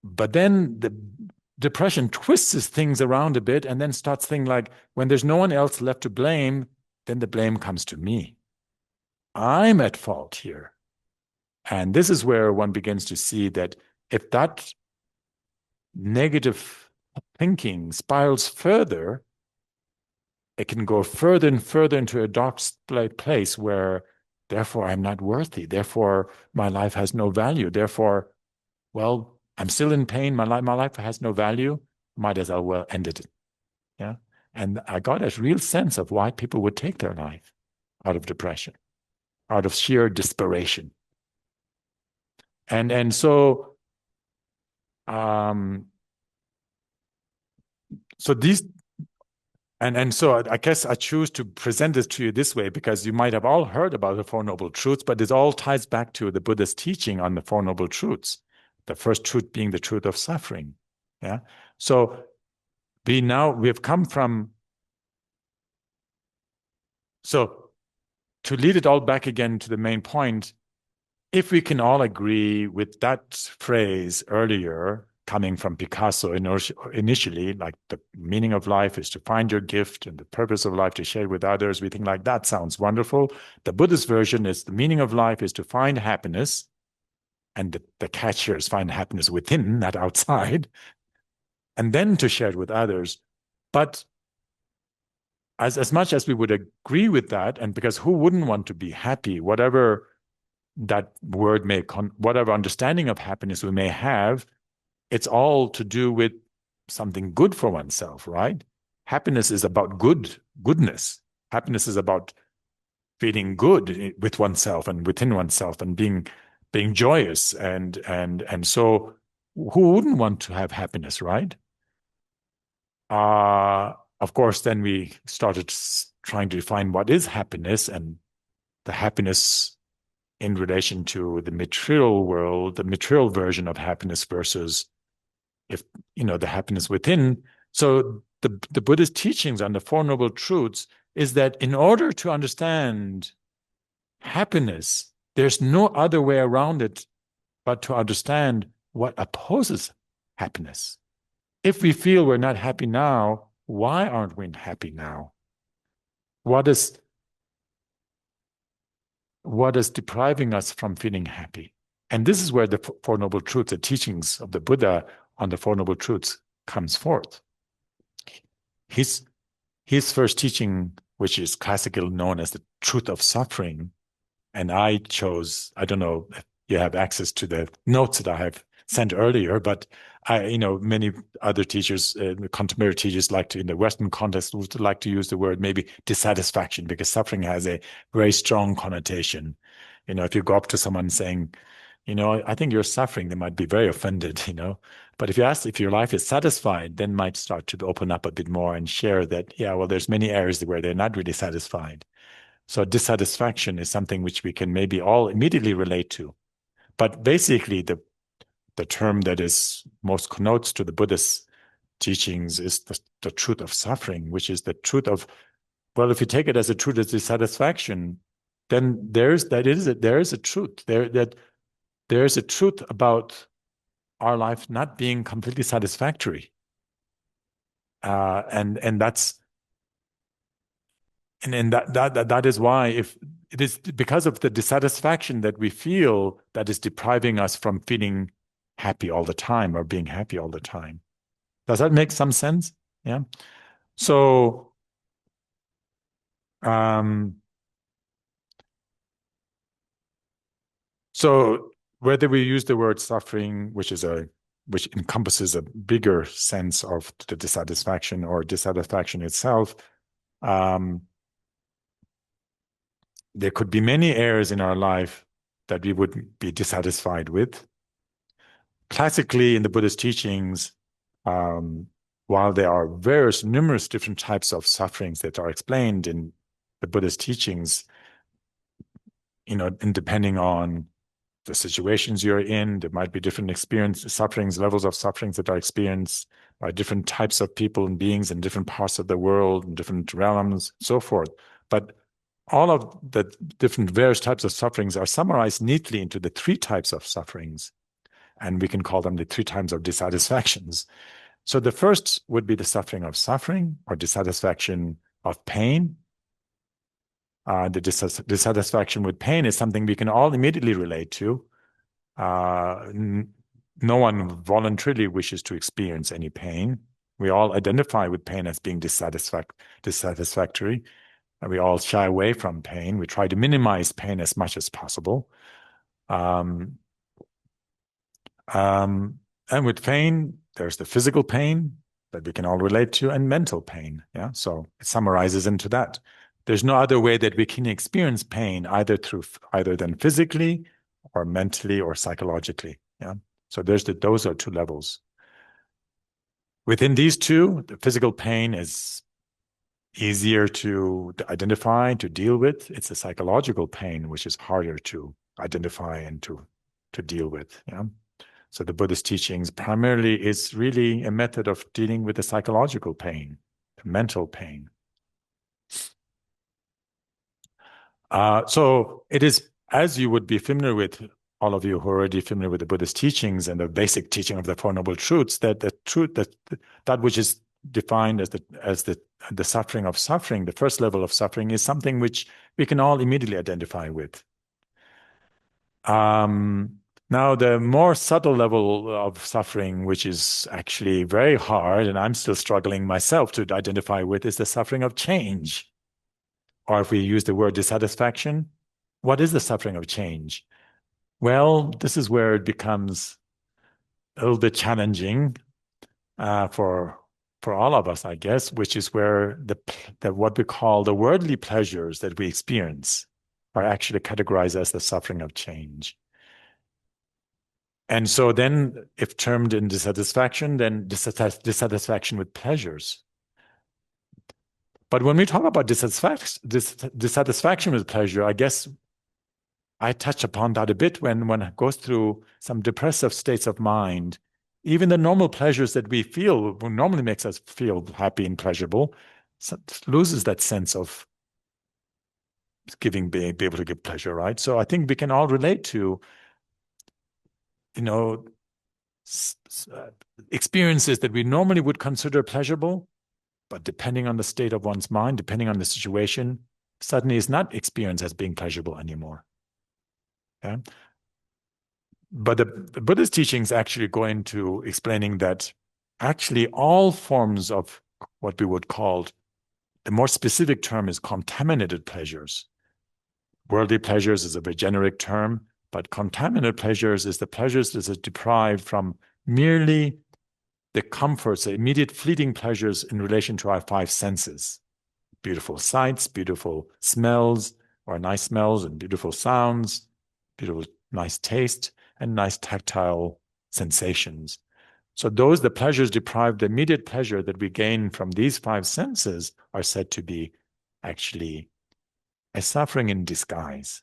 but then the depression twists things around a bit and then starts thinking like, when there's no one else left to blame, then the blame comes to me. I'm at fault here. And this is where one begins to see that if that negative thinking spirals further, it can go further and further into a dark place where, therefore, I'm not worthy. Therefore, my life has no value. Therefore, well, I'm still in pain. My life has no value. Might as well end it. Yeah. And I got a real sense of why people would take their life out of depression, out of sheer desperation. And so um so these and so I guess I choose to present this to you this way because you might have all heard about the Four Noble Truths, but this all ties back to the Buddha's teaching on the Four Noble Truths. The first truth being the truth of suffering. Yeah. So we've come from, so to lead it all back again to the main point, if we can all agree with that phrase earlier, coming from Picasso initially, like the meaning of life is to find your gift and the purpose of life to share with others, we think like that sounds wonderful. The Buddhist version is the meaning of life is to find happiness, and the catch here is find happiness within, not outside, and then to share it with others. But as much as we would agree with that, and because who wouldn't want to be happy, whatever that word whatever understanding of happiness we may have, it's all to do with something good for oneself, right? Happiness is about goodness. Happiness is about feeling good with oneself and within oneself and being joyous and so who wouldn't want to have happiness, right? Of course, then we started trying to define what is happiness, and the happiness in relation to the material world, the material version of happiness versus if the happiness within. So the Buddhist teachings on the Four Noble Truths is that in order to understand happiness, there's no other way around it but to understand what opposes happiness. If we feel we're not happy now, why aren't we happy now? What is depriving us from feeling happy? And this is where the Four Noble Truths, the teachings of the Buddha on the Four Noble Truths, comes forth. His first teaching, which is classically known as the truth of suffering, and I don't know if you have access to the notes that I have sent earlier, but many other teachers, contemporary teachers in the Western context, would like to use the word maybe dissatisfaction, because suffering has a very strong connotation. If you go up to someone saying, I think you're suffering, they might be very offended, But if you ask if your life is satisfied, then might start to open up a bit more and share that, yeah, well, there's many areas where they're not really satisfied. So dissatisfaction is something which we can maybe all immediately relate to. But basically, the term that is most connotes to the Buddhist teachings is the truth of suffering, which is the truth of, well, if you take it as a truth of dissatisfaction, then there is a truth that there is a truth about our life not being completely satisfactory, and that's and that is why, if it is because of the dissatisfaction that we feel, that is depriving us from feeling happy all the time or being happy all the time. Does that make some sense? Yeah. So, um, so whether we use the word suffering, which encompasses a bigger sense of the dissatisfaction or dissatisfaction itself, um, there could be many areas in our life that we would be dissatisfied with. Classically, in the Buddhist teachings, um, while there are numerous different types of sufferings that are explained in the Buddhist teachings, and depending on the situations you're in, there might be different levels of sufferings that are experienced by different types of people and beings in different parts of the world, in different realms, so forth. But all of the different various types of sufferings are summarized neatly into the three types of sufferings, and we can call them the three types of dissatisfactions. So the first would be the suffering of suffering or dissatisfaction of pain. The dissatisfaction with pain is something we can all immediately relate to. No one voluntarily wishes to experience any pain. We all identify with pain as being dissatisfactory. And we all shy away from pain. We try to minimize pain as much as possible. Um, and with pain, there's the physical pain that we can all relate to, and mental pain. Yeah. So it summarizes into that. There's no other way that we can experience pain either than physically or mentally or psychologically. Yeah. So those are two levels. Within these two, the physical pain is easier to identify, to deal with. It's the psychological pain, which is harder to identify and to deal with. Yeah. So the Buddhist teachings primarily is really a method of dealing with the psychological pain, the mental pain. So it is, as you would be familiar with, all of you who are already familiar with the Buddhist teachings and the basic teaching of the Four Noble Truths, that the truth, that which is defined as the suffering of suffering, the first level of suffering, is something which we can all immediately identify with. Now, the more subtle level of suffering, which is actually very hard, and I'm still struggling myself to identify with, is the suffering of change. Or if we use the word dissatisfaction, what is the suffering of change? Well, this is where it becomes a little bit challenging for all of us, I guess, which is where the what we call the worldly pleasures that we experience are actually categorized as the suffering of change. And so then, if termed in dissatisfaction, then dissatisfaction with pleasures. But when we talk about dissatisfaction with pleasure, I guess I touch upon that a bit when one goes through some depressive states of mind. Even the normal pleasures that we feel, what normally makes us feel happy and pleasurable, loses that sense of being able to give pleasure, right? So I think we can all relate to, you know, experiences that we normally would consider pleasurable, but depending on the state of one's mind, depending on the situation, suddenly is not experienced as being pleasurable anymore. Yeah? But the Buddhist teachings actually go into explaining that actually all forms of what we would call, the more specific term is contaminated pleasures. Worldly pleasures is a very generic term, but contaminated pleasures is the pleasures that are deprived from merely the comforts, the immediate fleeting pleasures in relation to our five senses. Beautiful sights, beautiful smells, or nice smells and beautiful sounds, beautiful, nice taste, and nice tactile sensations. So the pleasures deprived, the immediate pleasure that we gain from these five senses are said to be actually a suffering in disguise.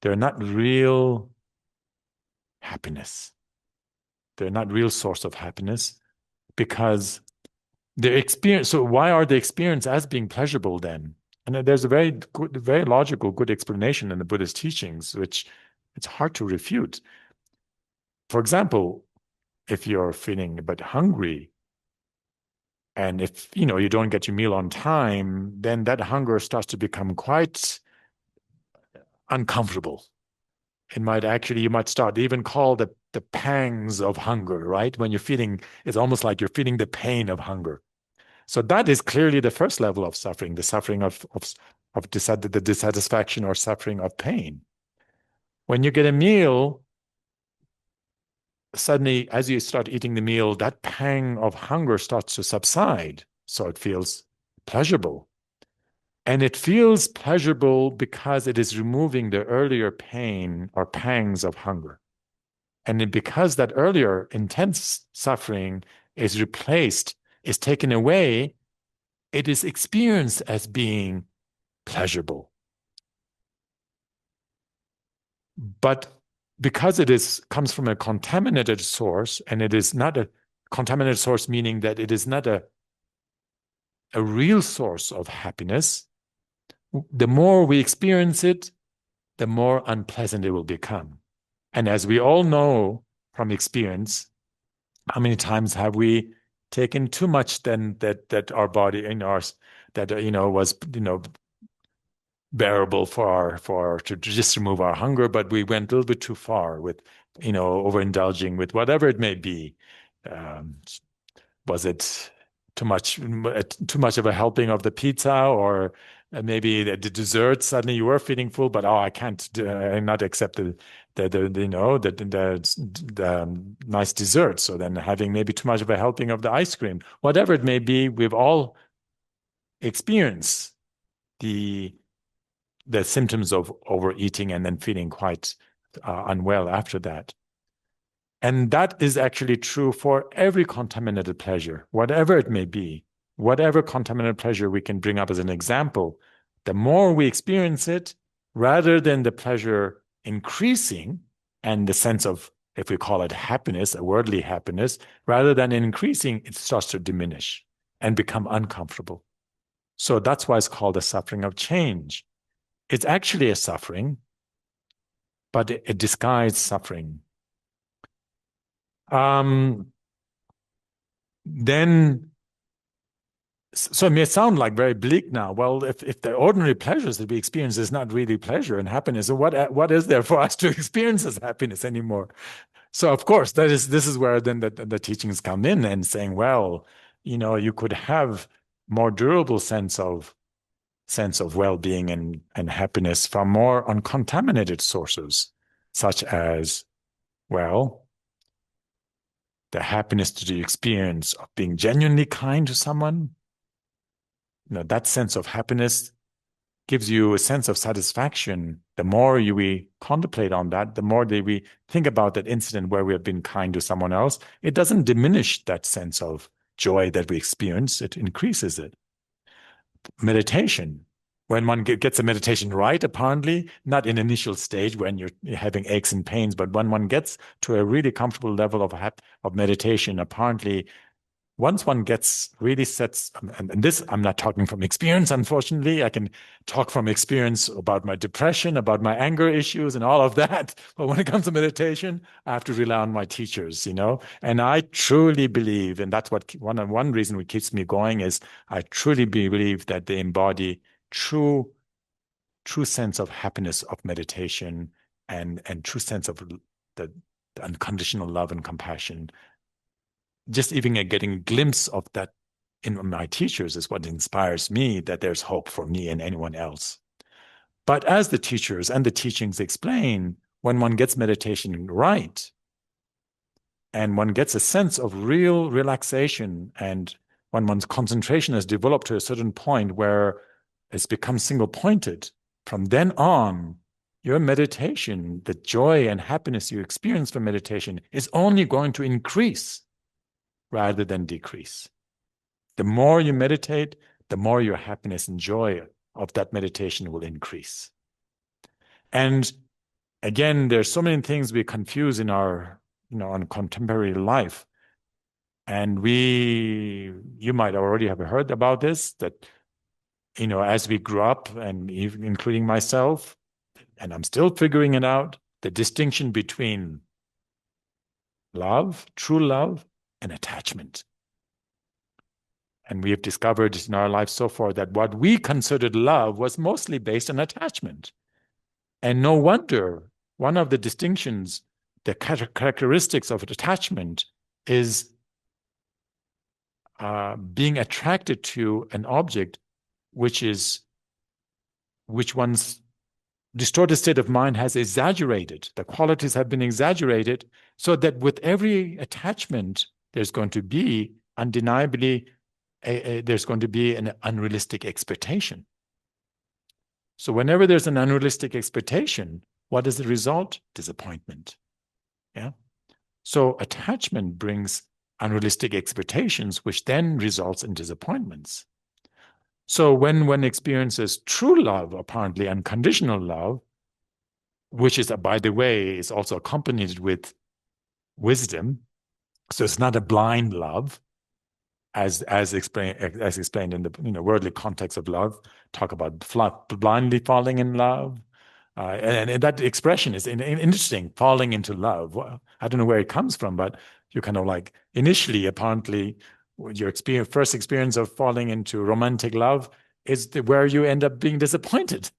They're not real happiness. They're not real source of happiness because the experience. So why are they experienced as being pleasurable then? And there's a very good, very logical, good explanation in the Buddhist teachings, which it's hard to refute. For example, if you're feeling a bit hungry, and if you don't get your meal on time, then that hunger starts to become quite uncomfortable. You might start to even call the pangs of hunger, right? When you're feeling, it's almost like you're feeling the pain of hunger. So that is clearly the first level of suffering, the suffering of the dissatisfaction or suffering of pain. When you get a meal, suddenly, as you start eating the meal, that pang of hunger starts to subside. So it feels pleasurable. And it feels pleasurable because it is removing the earlier pain or pangs of hunger. And because that earlier intense suffering is replaced, is taken away, it is experienced as being pleasurable. But because comes from a contaminated source, and it is not a contaminated source, meaning that it is not a real source of happiness, the more we experience it, the more unpleasant it will become. And as we all know from experience, how many times have we taken too much then that our body in ours that was bearable to just remove our hunger, but we went a little bit too far with, overindulging with whatever it may be. Um, was it too much of a helping of the pizza, or maybe the dessert? Suddenly you were feeling full, but I can't not accept the nice dessert. So then having maybe too much of a helping of the ice cream, whatever it may be, we've all experienced the symptoms of overeating and then feeling quite unwell after that. And that is actually true for every contaminated pleasure, whatever it may be, whatever contaminated pleasure we can bring up as an example. The more we experience it, rather than the pleasure increasing and the sense of, if we call it happiness, a worldly happiness, rather than increasing, it starts to diminish and become uncomfortable. So that's why it's called a suffering of change. It's actually a suffering, but a disguised suffering. Then, so it may sound like very bleak now. Well, if the ordinary pleasures that we experience is not really pleasure and happiness, so what is there for us to experience as happiness anymore? So of course, this is where then the teachings come in and saying, well, you could have more durable sense of well-being and happiness from more uncontaminated sources, such as, well, the happiness to the experience of being genuinely kind to someone. That sense of happiness gives you a sense of satisfaction. The more we contemplate on that, the more that we think about that incident where we have been kind to someone else, it doesn't diminish that sense of joy that we experience. It increases it. Meditation. When one gets a meditation right, apparently, not in initial stage when you're having aches and pains, but when one gets to a really comfortable level of meditation, apparently, once one gets really sets, and this I'm not talking from experience, unfortunately. I can talk from experience about my depression, about my anger issues, and all of that. But when it comes to meditation, I have to rely on my teachers, And I truly believe, and that's what one reason what keeps me going is I truly believe that they embody true sense of happiness of meditation and true sense of the unconditional love and compassion. Just even getting a glimpse of that in my teachers is what inspires me, that there's hope for me and anyone else. But as the teachers and the teachings explain, when one gets meditation right and one gets a sense of real relaxation, and when one's concentration has developed to a certain point where it's become single-pointed, from then on, your meditation, the joy and happiness you experience from meditation, is only going to increase rather than decrease. The more you meditate, the more your happiness and joy of that meditation will increase. And again, there's so many things we confuse in our, in contemporary life. And you might already have heard about this, that, as we grew up, and even including myself, and I'm still figuring it out, the distinction between love, true love, and attachment. And we have discovered in our life so far that what we considered love was mostly based on attachment. And no wonder one of the distinctions, the characteristics of attachment is being attracted to an object which one's distorted state of mind has exaggerated. The qualities have been exaggerated, so that with every attachment, there's going to be undeniably there's going to be an unrealistic expectation. So whenever there's an unrealistic expectation, what is the result? Disappointment. Yeah. So attachment brings unrealistic expectations, which then results in disappointments. So when one experiences true love, apparently unconditional love, which is, by the way, is also accompanied with wisdom. So it's not a blind love, as explained in the worldly context of love. Talk about blindly falling in love, and that expression is interesting. Falling into love. Well, I don't know where it comes from, but you kind of like initially, apparently, your first experience of falling into romantic love is where you end up being disappointed.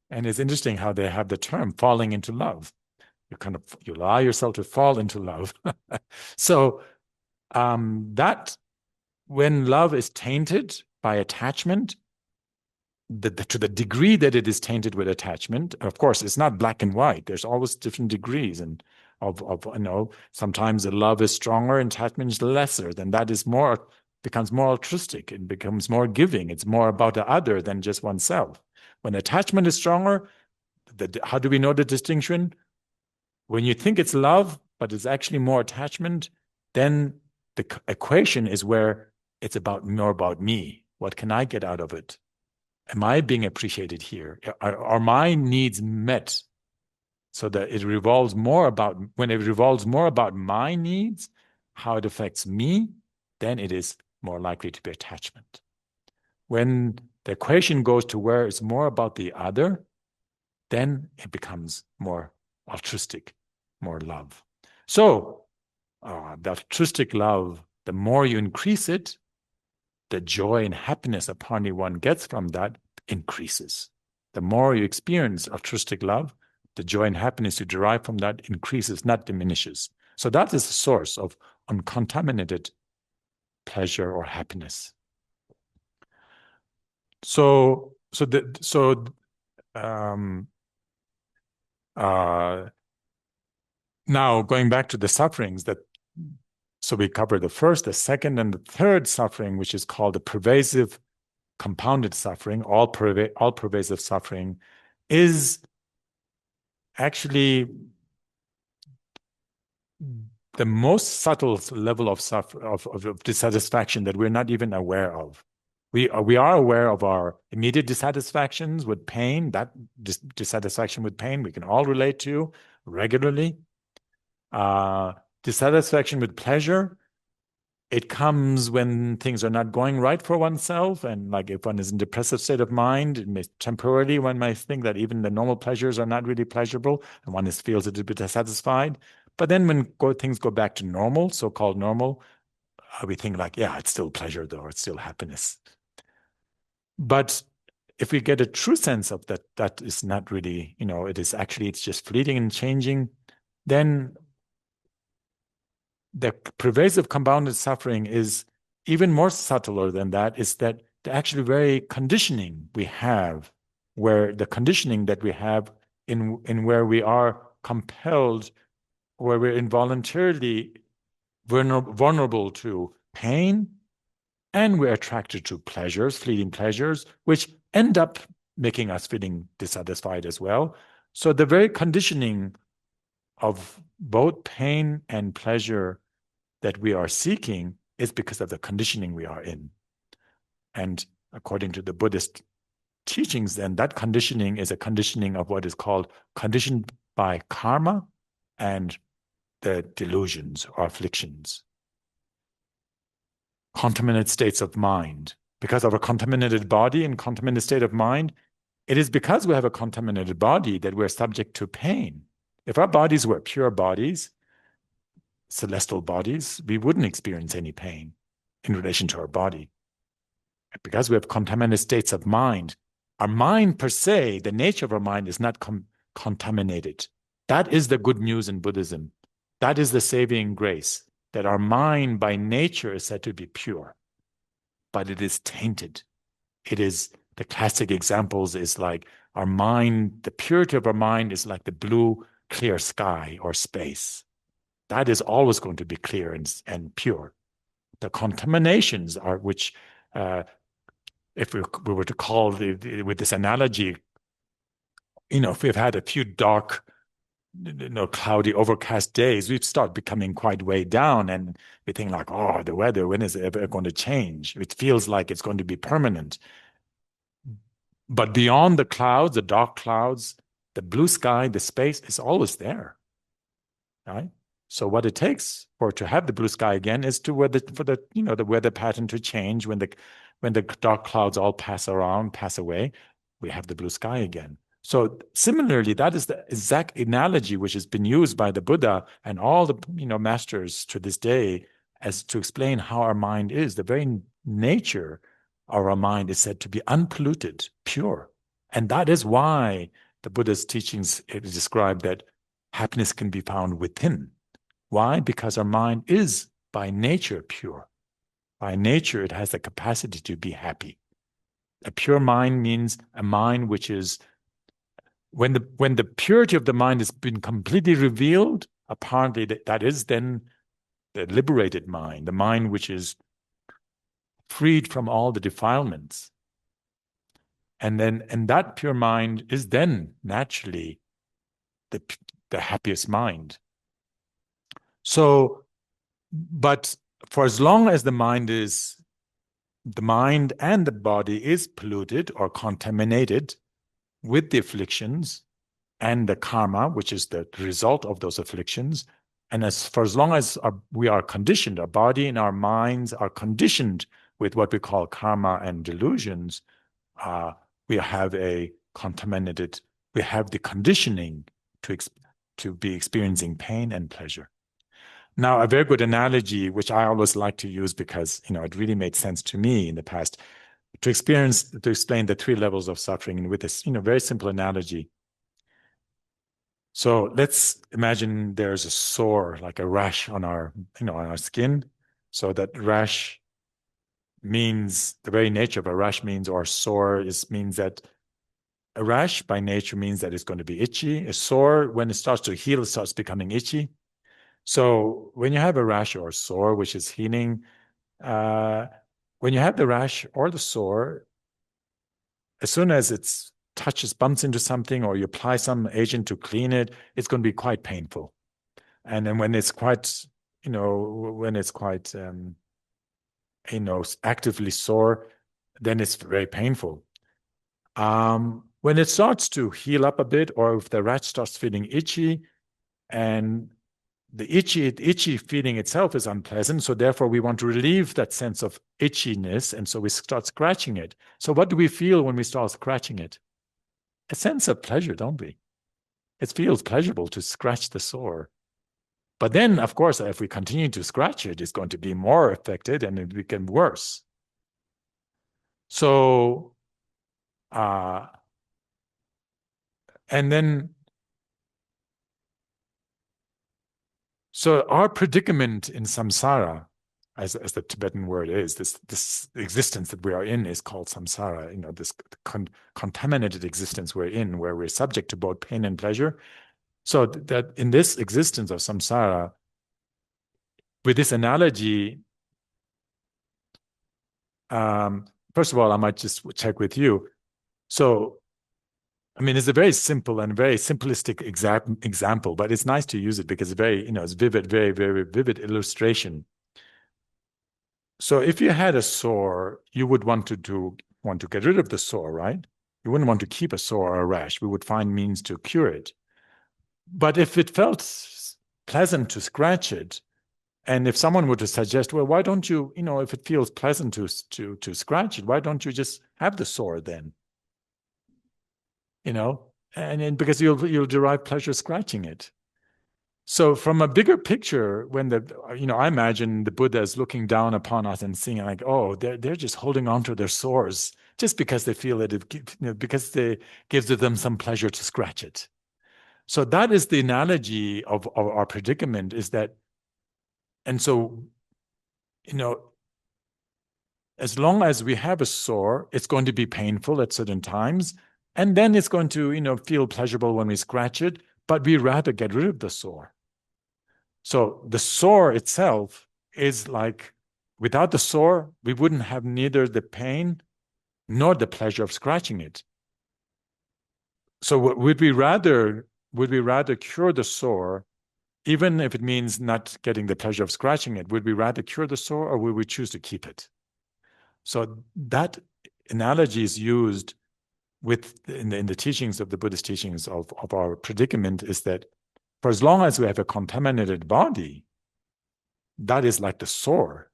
And it's interesting how they have the term falling into love. You allow yourself to fall into love. So that when love is tainted by attachment, to the degree that it is tainted with attachment, of course, it's not black and white. There's always different degrees, and sometimes the love is stronger and attachment is lesser. Then that is becomes more altruistic. It becomes more giving. It's more about the other than just oneself. When attachment is stronger, how do we know the distinction? When you think it's love, but it's actually more attachment, then the equation is where it's more about me. What can I get out of it? Am I being appreciated here? Are my needs met? So that when it revolves more about my needs, how it affects me, then it is more likely to be attachment. When the equation goes to where it's more about the other, then it becomes more altruistic, more love. So the altruistic love, the more you increase it, the joy and happiness upon one gets from that increases. The more you experience altruistic love, the joy and happiness you derive from that increases, not diminishes. So that is the source of uncontaminated pleasure or happiness. Now going back to the sufferings so we cover the first, the second, and the third suffering, which is called the pervasive compounded suffering, all pervasive suffering, is actually the most subtle level of dissatisfaction that we're not even aware of. We are aware of our immediate dissatisfactions with pain. That dissatisfaction with pain we can all relate to regularly. Dissatisfaction with pleasure, it comes when things are not going right for oneself, and like if one is in depressive state of mind, temporarily one might think that even the normal pleasures are not really pleasurable, and one feels a little bit dissatisfied. But then when things go back to normal, so-called normal, we think like, yeah, it's still pleasure though, it's still happiness. But if we get a true sense of that is not really, it's just fleeting and changing, then the pervasive compounded suffering is even more subtler than that, is that the actually very conditioning we have, where the conditioning that we have in where we are compelled, where we're involuntarily vulnerable to pain, and we're attracted to pleasures, fleeting pleasures, which end up making us feeling dissatisfied as well. So the very conditioning of both pain and pleasure that we are seeking is because of the conditioning we are in. And according to the Buddhist teachings, then that conditioning is a conditioning of what is called conditioned by karma and the delusions or afflictions. Contaminated states of mind. Because of a contaminated body and contaminated state of mind, it is because we have a contaminated body that we're subject to pain. If our bodies were pure bodies, celestial bodies, we wouldn't experience any pain in relation to our body. Because we have contaminated states of mind, our mind per se, the nature of our mind is not contaminated. That is the good news in Buddhism. That is the saving grace, that our mind by nature is said to be pure, but it is tainted. It is, the classic examples is like our mind, the purity of our mind is like the blue, clear sky or space. That is always going to be clear and pure. The contaminations are, which, if we were to call with this analogy, if we've had a few dark, cloudy, overcast days, we start becoming quite weighed down, and we think like, oh, the weather, when is it ever going to change? It feels like it's going to be permanent. But beyond the clouds, the dark clouds, the blue sky, the space is always there, right? So what it takes to have the blue sky again is for the weather pattern to change. When the dark clouds all pass away, we have the blue sky again. So similarly, that is the exact analogy which has been used by the Buddha and all the masters to this day as to explain how our mind is. The very nature of our mind is said to be unpolluted, pure, And that is why the Buddha's teachings describe that happiness can be found within. Why? Because our mind is by nature pure. By nature, it has the capacity to be happy. A pure mind means a mind which is, when the purity of the mind has been completely revealed, apparently that is then the liberated mind, the mind which is freed from all the defilements. And that pure mind is then naturally the happiest mind. So, but for as long as the mind and the body is polluted or contaminated with the afflictions and the karma, which is the result of those afflictions, and for as long as we are conditioned, our body and our minds are conditioned with what we call karma and delusions, we have the conditioning to be experiencing pain and pleasure. Now, a very good analogy, which I always like to use because, it really made sense to me in the past, to explain the three levels of suffering, and with this, very simple analogy. So let's imagine there's a sore, like a rash on our skin. So that rash means, the very nature of a rash means, or sore means that a rash by nature means that it's going to be itchy. A sore, when it starts to heal, it starts becoming itchy. So when you have a rash or a sore, which is healing, when you have the rash or the sore, as soon as it bumps into something, or you apply some agent to clean it, it's going to be quite painful. And then when it's quite, actively sore, then it's very painful. When it starts to heal up a bit, or if the rash starts feeling itchy, and the itchy feeling itself is unpleasant, so therefore we want to relieve that sense of itchiness, and so we start scratching it. So what do we feel when we start scratching it? A sense of pleasure, don't we? It feels pleasurable to scratch the sore. But then, of course, if we continue to scratch it, it's going to be more affected and it becomes worse. So, and then, so our predicament in samsara, as the Tibetan word is, this existence that we are in is called samsara, this contaminated existence we're in, where we're subject to both pain and pleasure. So that in this existence of samsara, with this analogy, first of all, I might just check with you. So, I mean, it's a very simple and very simplistic example, but it's nice to use it because it's very, it's vivid, very, very vivid illustration. So if you had a sore, you would want to get rid of the sore, right? You wouldn't want to keep a sore or a rash. We would find means to cure it. But if it felt pleasant to scratch it, and if someone were to suggest, well, why don't you, if it feels pleasant to scratch it, why don't you just have the sore then? And because you'll derive pleasure scratching it. So from a bigger picture, when I imagine the Buddha is looking down upon us and seeing like, oh, they're just holding on to their sores just because they feel that because it gives them some pleasure to scratch it. So that is the analogy of our predicament, is that, and so, as long as we have a sore, it's going to be painful at certain times, and then it's going to, feel pleasurable when we scratch it, but we rather get rid of the sore. So the sore itself is like, without the sore, we wouldn't have neither the pain nor the pleasure of scratching it. So would we rather cure the sore, even if it means not getting the pleasure of scratching it? Would we rather cure the sore, or would we choose to keep it? So that analogy is used in the teachings of the Buddhist teachings of our predicament, is that for as long as we have a contaminated body, that is like the sore.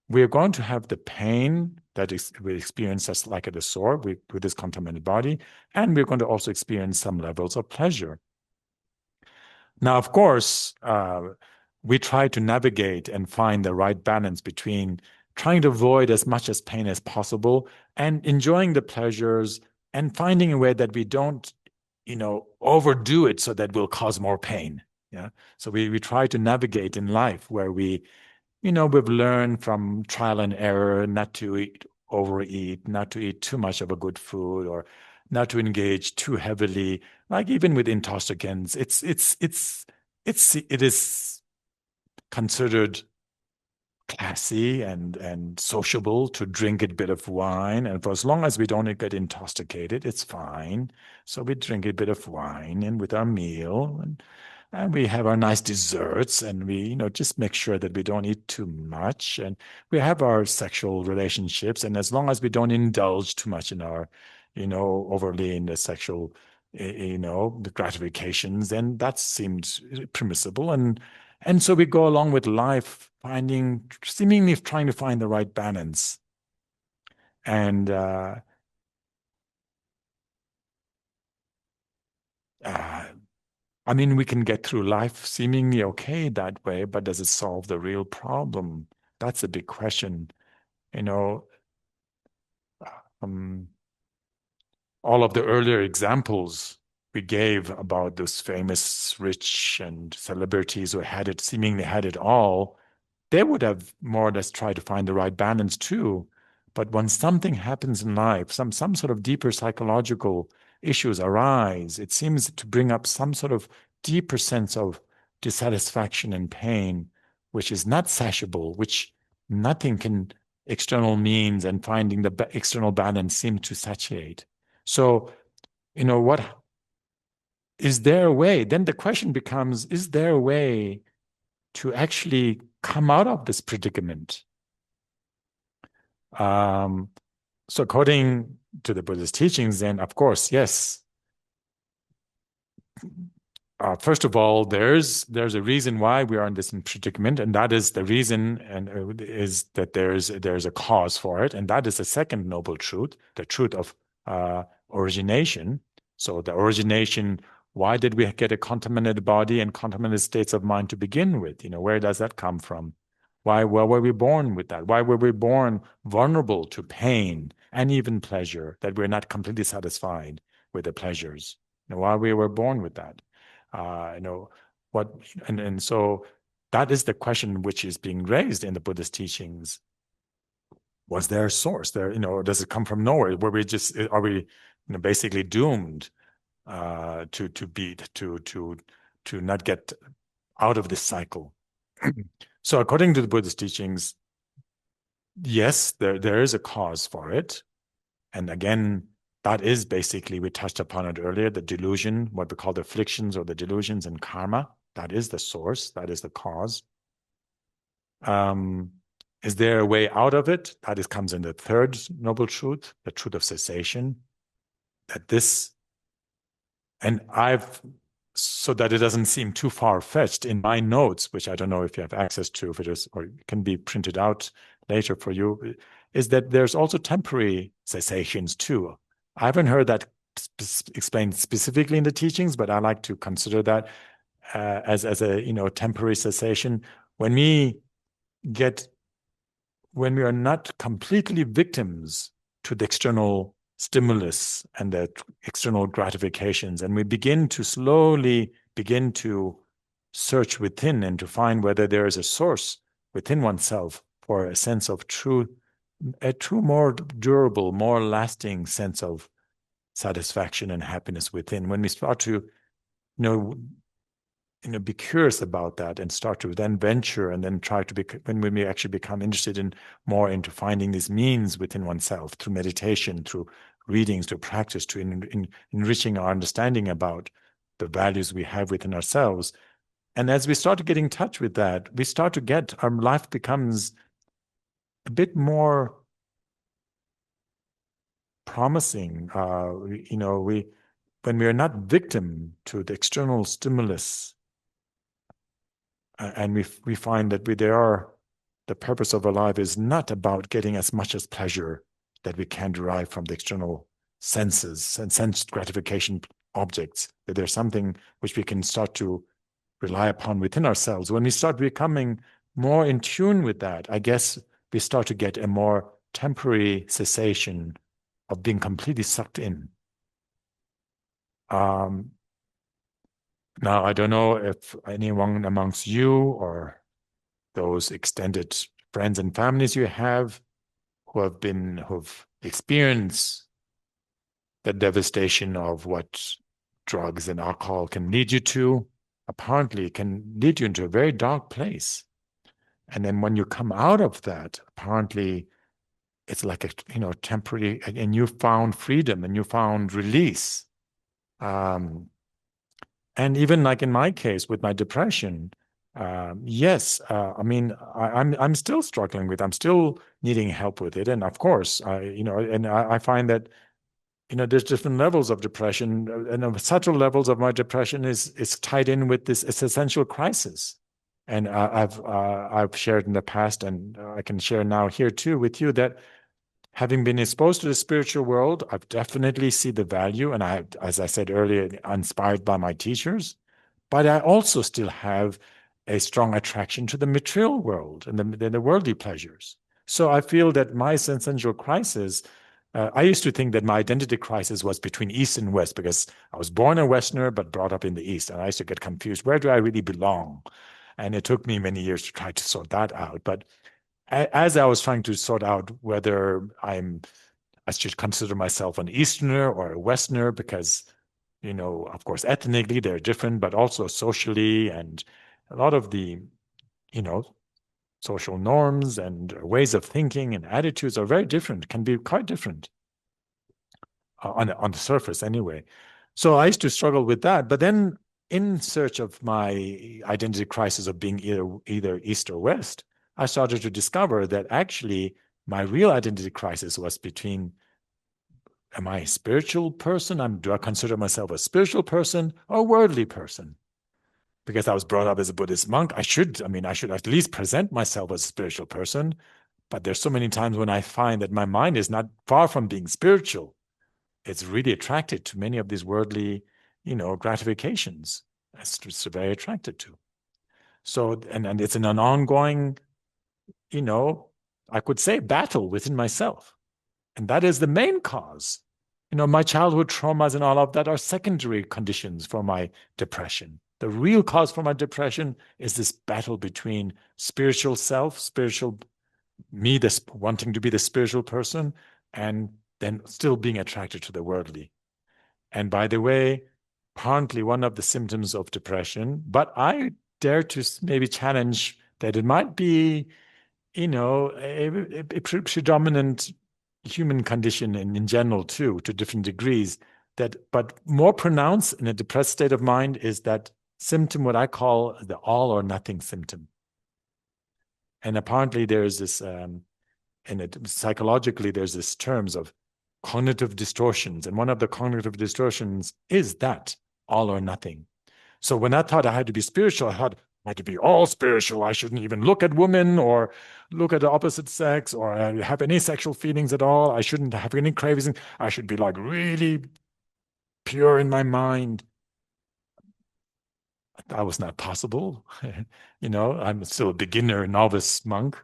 We are going to have the pain that we experience as like the sore with this contaminated body, and we're going to also experience some levels of pleasure. Now, of course, we try to navigate and find the right balance between trying to avoid as much as pain as possible and enjoying the pleasures and finding a way that we don't, overdo it so that we'll cause more pain. Yeah. So we try to navigate in life where we've learned from trial and error not to overeat, not to eat too much of a good food, or not to engage too heavily. Like even with intoxicants, it is considered classy and sociable to drink a bit of wine. And for as long as we don't get intoxicated, it's fine. So we drink a bit of wine and with our meal, and we have our nice desserts, and we, just make sure that we don't eat too much. And we have our sexual relationships. And as long as we don't indulge too much in our, overly in the sexual, the gratifications, then that seems permissible. And so we go along with life, seemingly trying to find the right balance. And I mean, we can get through life seemingly okay that way, but does it solve the real problem? That's a big question. You know, um, all of the earlier examples we gave about those famous rich and celebrities who seemingly had it all, they would have more or less tried to find the right balance too. But when something happens in life, some sort of deeper psychological issues arise, it seems to bring up some sort of deeper sense of dissatisfaction and pain, which is not satiable, which nothing can external means and finding the external balance seem to satiate. So, what is there a way? Then the question becomes, is there a way to actually come out of this predicament? So according to the Buddhist teachings, then of course, yes. First of all, there's a reason why we are in this predicament, and that is the reason, and is that there's a cause for it, and that is the second noble truth, the truth of origination. So the origination, why did we get a contaminated body and contaminated states of mind to begin with? Where does that come from? Why were we born with that? Why were we born vulnerable to pain and even pleasure, that we're not completely satisfied with the pleasures? Why we were born with that? What, and so that is the question which is being raised in the Buddhist teachings. Was there a source there? Does it come from nowhere? Are we basically doomed to not get out of this cycle? So according to the Buddhist teachings, yes, there is a cause for it. And again, that is basically, we touched upon it earlier, the delusion, what we call the afflictions or the delusions and karma. That is the source, that is the cause. Is there a way out of it? That comes in the third noble truth, the truth of cessation. So that it doesn't seem too far-fetched, in my notes, which I don't know if you have access to, if it is, or it can be printed out later for you, is that there's also temporary cessations too. I haven't heard that explained specifically in the teachings, but I like to consider that as a temporary cessation. When we are not completely victims to the external stimulus and the external gratifications, and we slowly begin to search within and to find whether there is a source within oneself for a sense of a true, more durable, more lasting sense of satisfaction and happiness within. When we start to, be curious about that and start to then venture and then try to when we actually become interested into finding these means within oneself through meditation, through readings, through practice, to enriching our understanding about the values we have within ourselves. And as we start to get in touch with that, our life becomes a bit more promising. When we are not victim to the external stimulus, and we find that the purpose of our life is not about getting as much as pleasure that we can derive from the external senses and sense gratification objects, that there's something which we can start to rely upon within ourselves. When we start becoming more in tune with that, I guess we start to get a more temporary cessation of being completely sucked in. Um, Now, I don't know if anyone amongst you or those extended friends and families you have who've experienced the devastation of what drugs and alcohol can lead you to, apparently can lead you into a very dark place. And then when you come out of that, apparently it's like a temporary and you found freedom and you found release. Um, And even like in my case with my depression, yes, I mean, I'm still struggling with, I'm still needing help with it. And of course, I find that, there's different levels of depression, and the subtle levels of my depression is tied in with this existential crisis. And I've shared in the past, and I can share now here too with you that having been exposed to the spiritual world, I've definitely see the value, and as I said earlier, inspired by my teachers. But I also still have a strong attraction to the material world and the worldly pleasures. So I feel that my existential crisis, I used to think that my identity crisis was between East and West because I was born a Westerner but brought up in the East. And I used to get confused. Where do I really belong? And it took me many years to try to sort that out. But as I was trying to sort out whether I should consider myself an Easterner or a Westerner because of course, ethnically they're different, but also socially and a lot of the, you know, social norms and ways of thinking and attitudes are very different, can be quite different on the surface anyway. So I used to struggle with that, but then in search of my identity crisis of being either East or West, I started to discover that actually my real identity crisis was between am I a spiritual person? Do I consider myself a spiritual person or a worldly person? Because I was brought up as a Buddhist monk, I should at least present myself as a spiritual person. But there's so many times when I find that my mind is not far from being spiritual. It's really attracted to many of these worldly, gratifications. It's just very attracted to. So, and it's an ongoing, you know, I could say battle within myself. And that is the main cause. My childhood traumas and all of that are secondary conditions for my depression. The real cause for my depression is this battle between spiritual self, spiritual me, this wanting to be the spiritual person, and then still being attracted to the worldly. And by the way, apparently one of the symptoms of depression, but I dare to maybe challenge that it might be a predominant human condition in general too, to different degrees. But more pronounced in a depressed state of mind is that symptom, what I call the all or nothing symptom. And apparently there's this, psychologically, there's this terms of cognitive distortions. And one of the cognitive distortions is that all or nothing. So when I thought I had to be spiritual, I thought I had to be all spiritual. I shouldn't even look at women or look at the opposite sex or have any sexual feelings at all. I shouldn't have any cravings. I should be like really pure in my mind. That was not possible. I'm still a beginner, novice monk.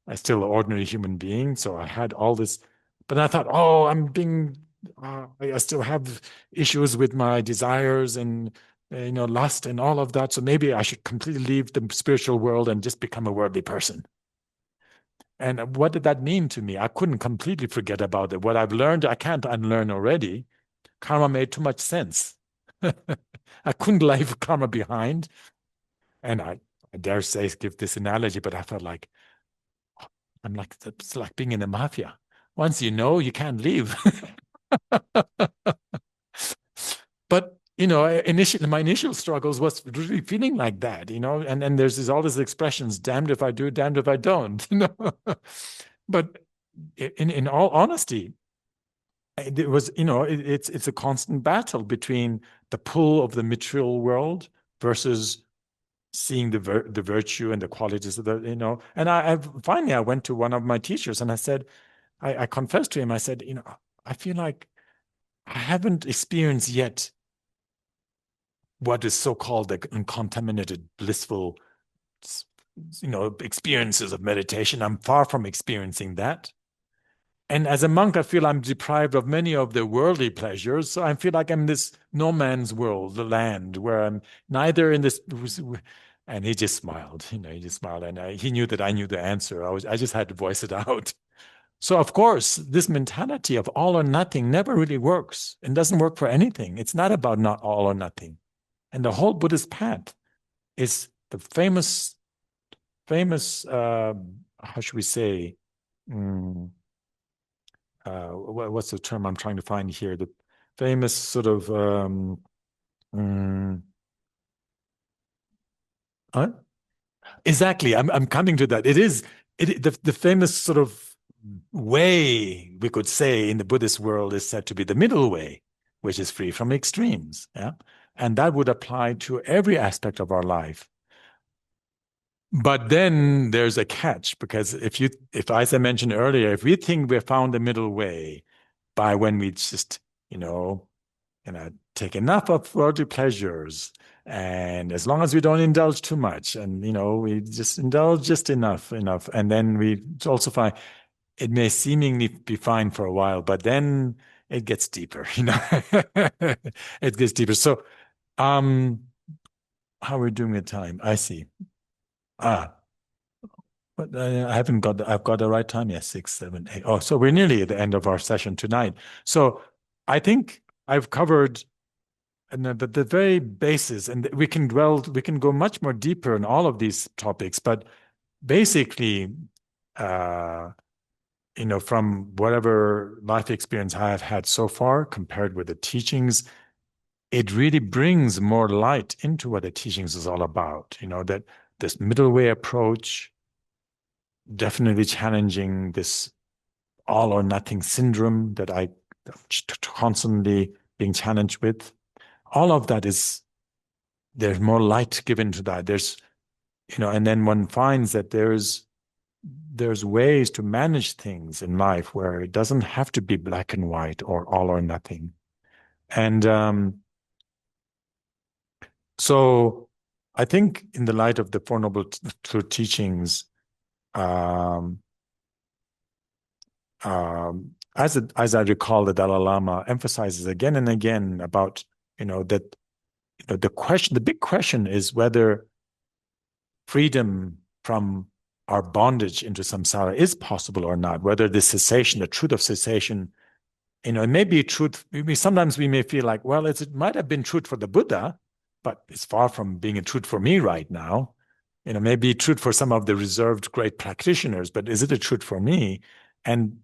I'm still an ordinary human being. So I had all this, but I thought, oh, I still have issues with my desires and lust and all of that. So maybe I should completely leave the spiritual world and just become a worldly person. And what did that mean to me? I couldn't completely forget about it. What I've learned, I can't unlearn already. Karma made too much sense. I couldn't leave karma behind. And I dare say, give this analogy, but I felt like it's like being in the mafia. Once you know, you can't leave. But initially my initial struggles was really feeling like that, and there's all these expressions, damned if I do, damned if I don't, But in all honesty, it was, it's a constant battle between the pull of the material world versus seeing the virtue and the qualities of and I finally I went to one of my teachers and I said, I confessed to him, I said, I feel like I haven't experienced yet what is so-called the uncontaminated blissful experiences of meditation. I'm far from experiencing that. And as a monk, I feel I'm deprived of many of the worldly pleasures. So I feel like I'm in this no man's world, the land, where I'm neither in this. And he just smiled, he just smiled. And he knew that I knew the answer. I just had to voice it out. So, of course, this mentality of all or nothing never really works and doesn't work for anything. It's not about not all or nothing. And the whole Buddhist path is the famous, how should we say, mm, what's the term I'm trying to find here? The famous sort of, mm, huh? Exactly. I'm coming to that. It is the famous sort of way we could say in the Buddhist world is said to be the middle way, which is free from extremes. Yeah. And that would apply to every aspect of our life. But then there's a catch because if as I mentioned earlier, if we think we found the middle way by when we just, you know, take enough of worldly pleasures, and as long as we don't indulge too much, and we just indulge just enough, and then we also find it may seemingly be fine for a while, but then it gets deeper, it gets deeper. So, um, how are we doing with time? I see. Ah, but I haven't I've got the right time. Yes, 6, 7, 8. Oh, so we're nearly at the end of our session tonight. So I think I've covered and the very basis, and we can go much more deeper in all of these topics, but basically, uh, from whatever life experience I have had so far compared with the teachings, it really brings more light into what the teachings is all about. That this middle way approach, definitely challenging this all or nothing syndrome that I constantly being challenged with. All of that there's more light given to that. And then one finds that there's ways to manage things in life where it doesn't have to be black and white or all or nothing. And so I think in the light of the Four Noble Truth teachings, um, as I recall, the Dalai Lama emphasizes again and again about, that the big question is whether freedom from our bondage into samsara is possible or not, whether the cessation, the truth of cessation, it may be truth. Sometimes we may feel like, well, it might have been truth for the Buddha, but it's far from being a truth for me right now. Maybe truth for some of the reserved great practitioners, but is it a truth for me? And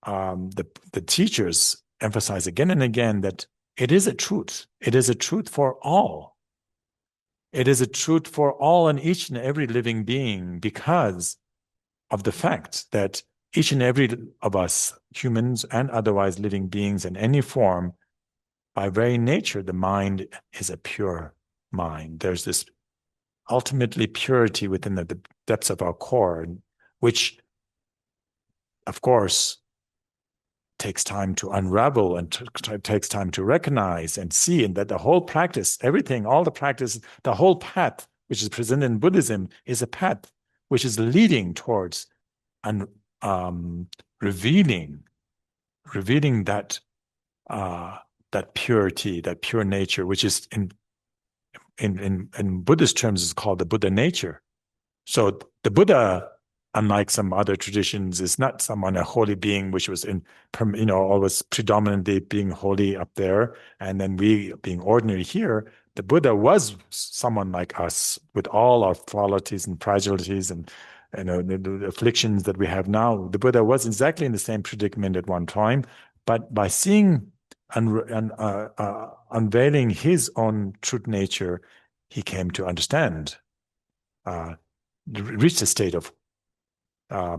the teachers emphasize again and again that it is a truth. It is a truth for all. It is a truth for all and each and every living being because of the fact that each and every of us, humans and otherwise living beings in any form, by very nature, the mind is a pure mind. There's this ultimately purity within the depths of our core, which, of course, takes time to unravel and takes time to recognize and see, and that the whole practice, everything, all the practice, the whole path which is presented in Buddhism is a path which is leading towards and revealing that that purity, that pure nature, which is in Buddhist terms is called the Buddha nature. So the Buddha, unlike some other traditions, is not someone, a holy being, which was always predominantly being holy up there, and then we being ordinary here. The Buddha was someone like us with all our qualities and fragilities and the afflictions that we have now. The Buddha was exactly in the same predicament at one time, but by seeing and unveiling his own truth nature, he came to understand, reach the state of uh,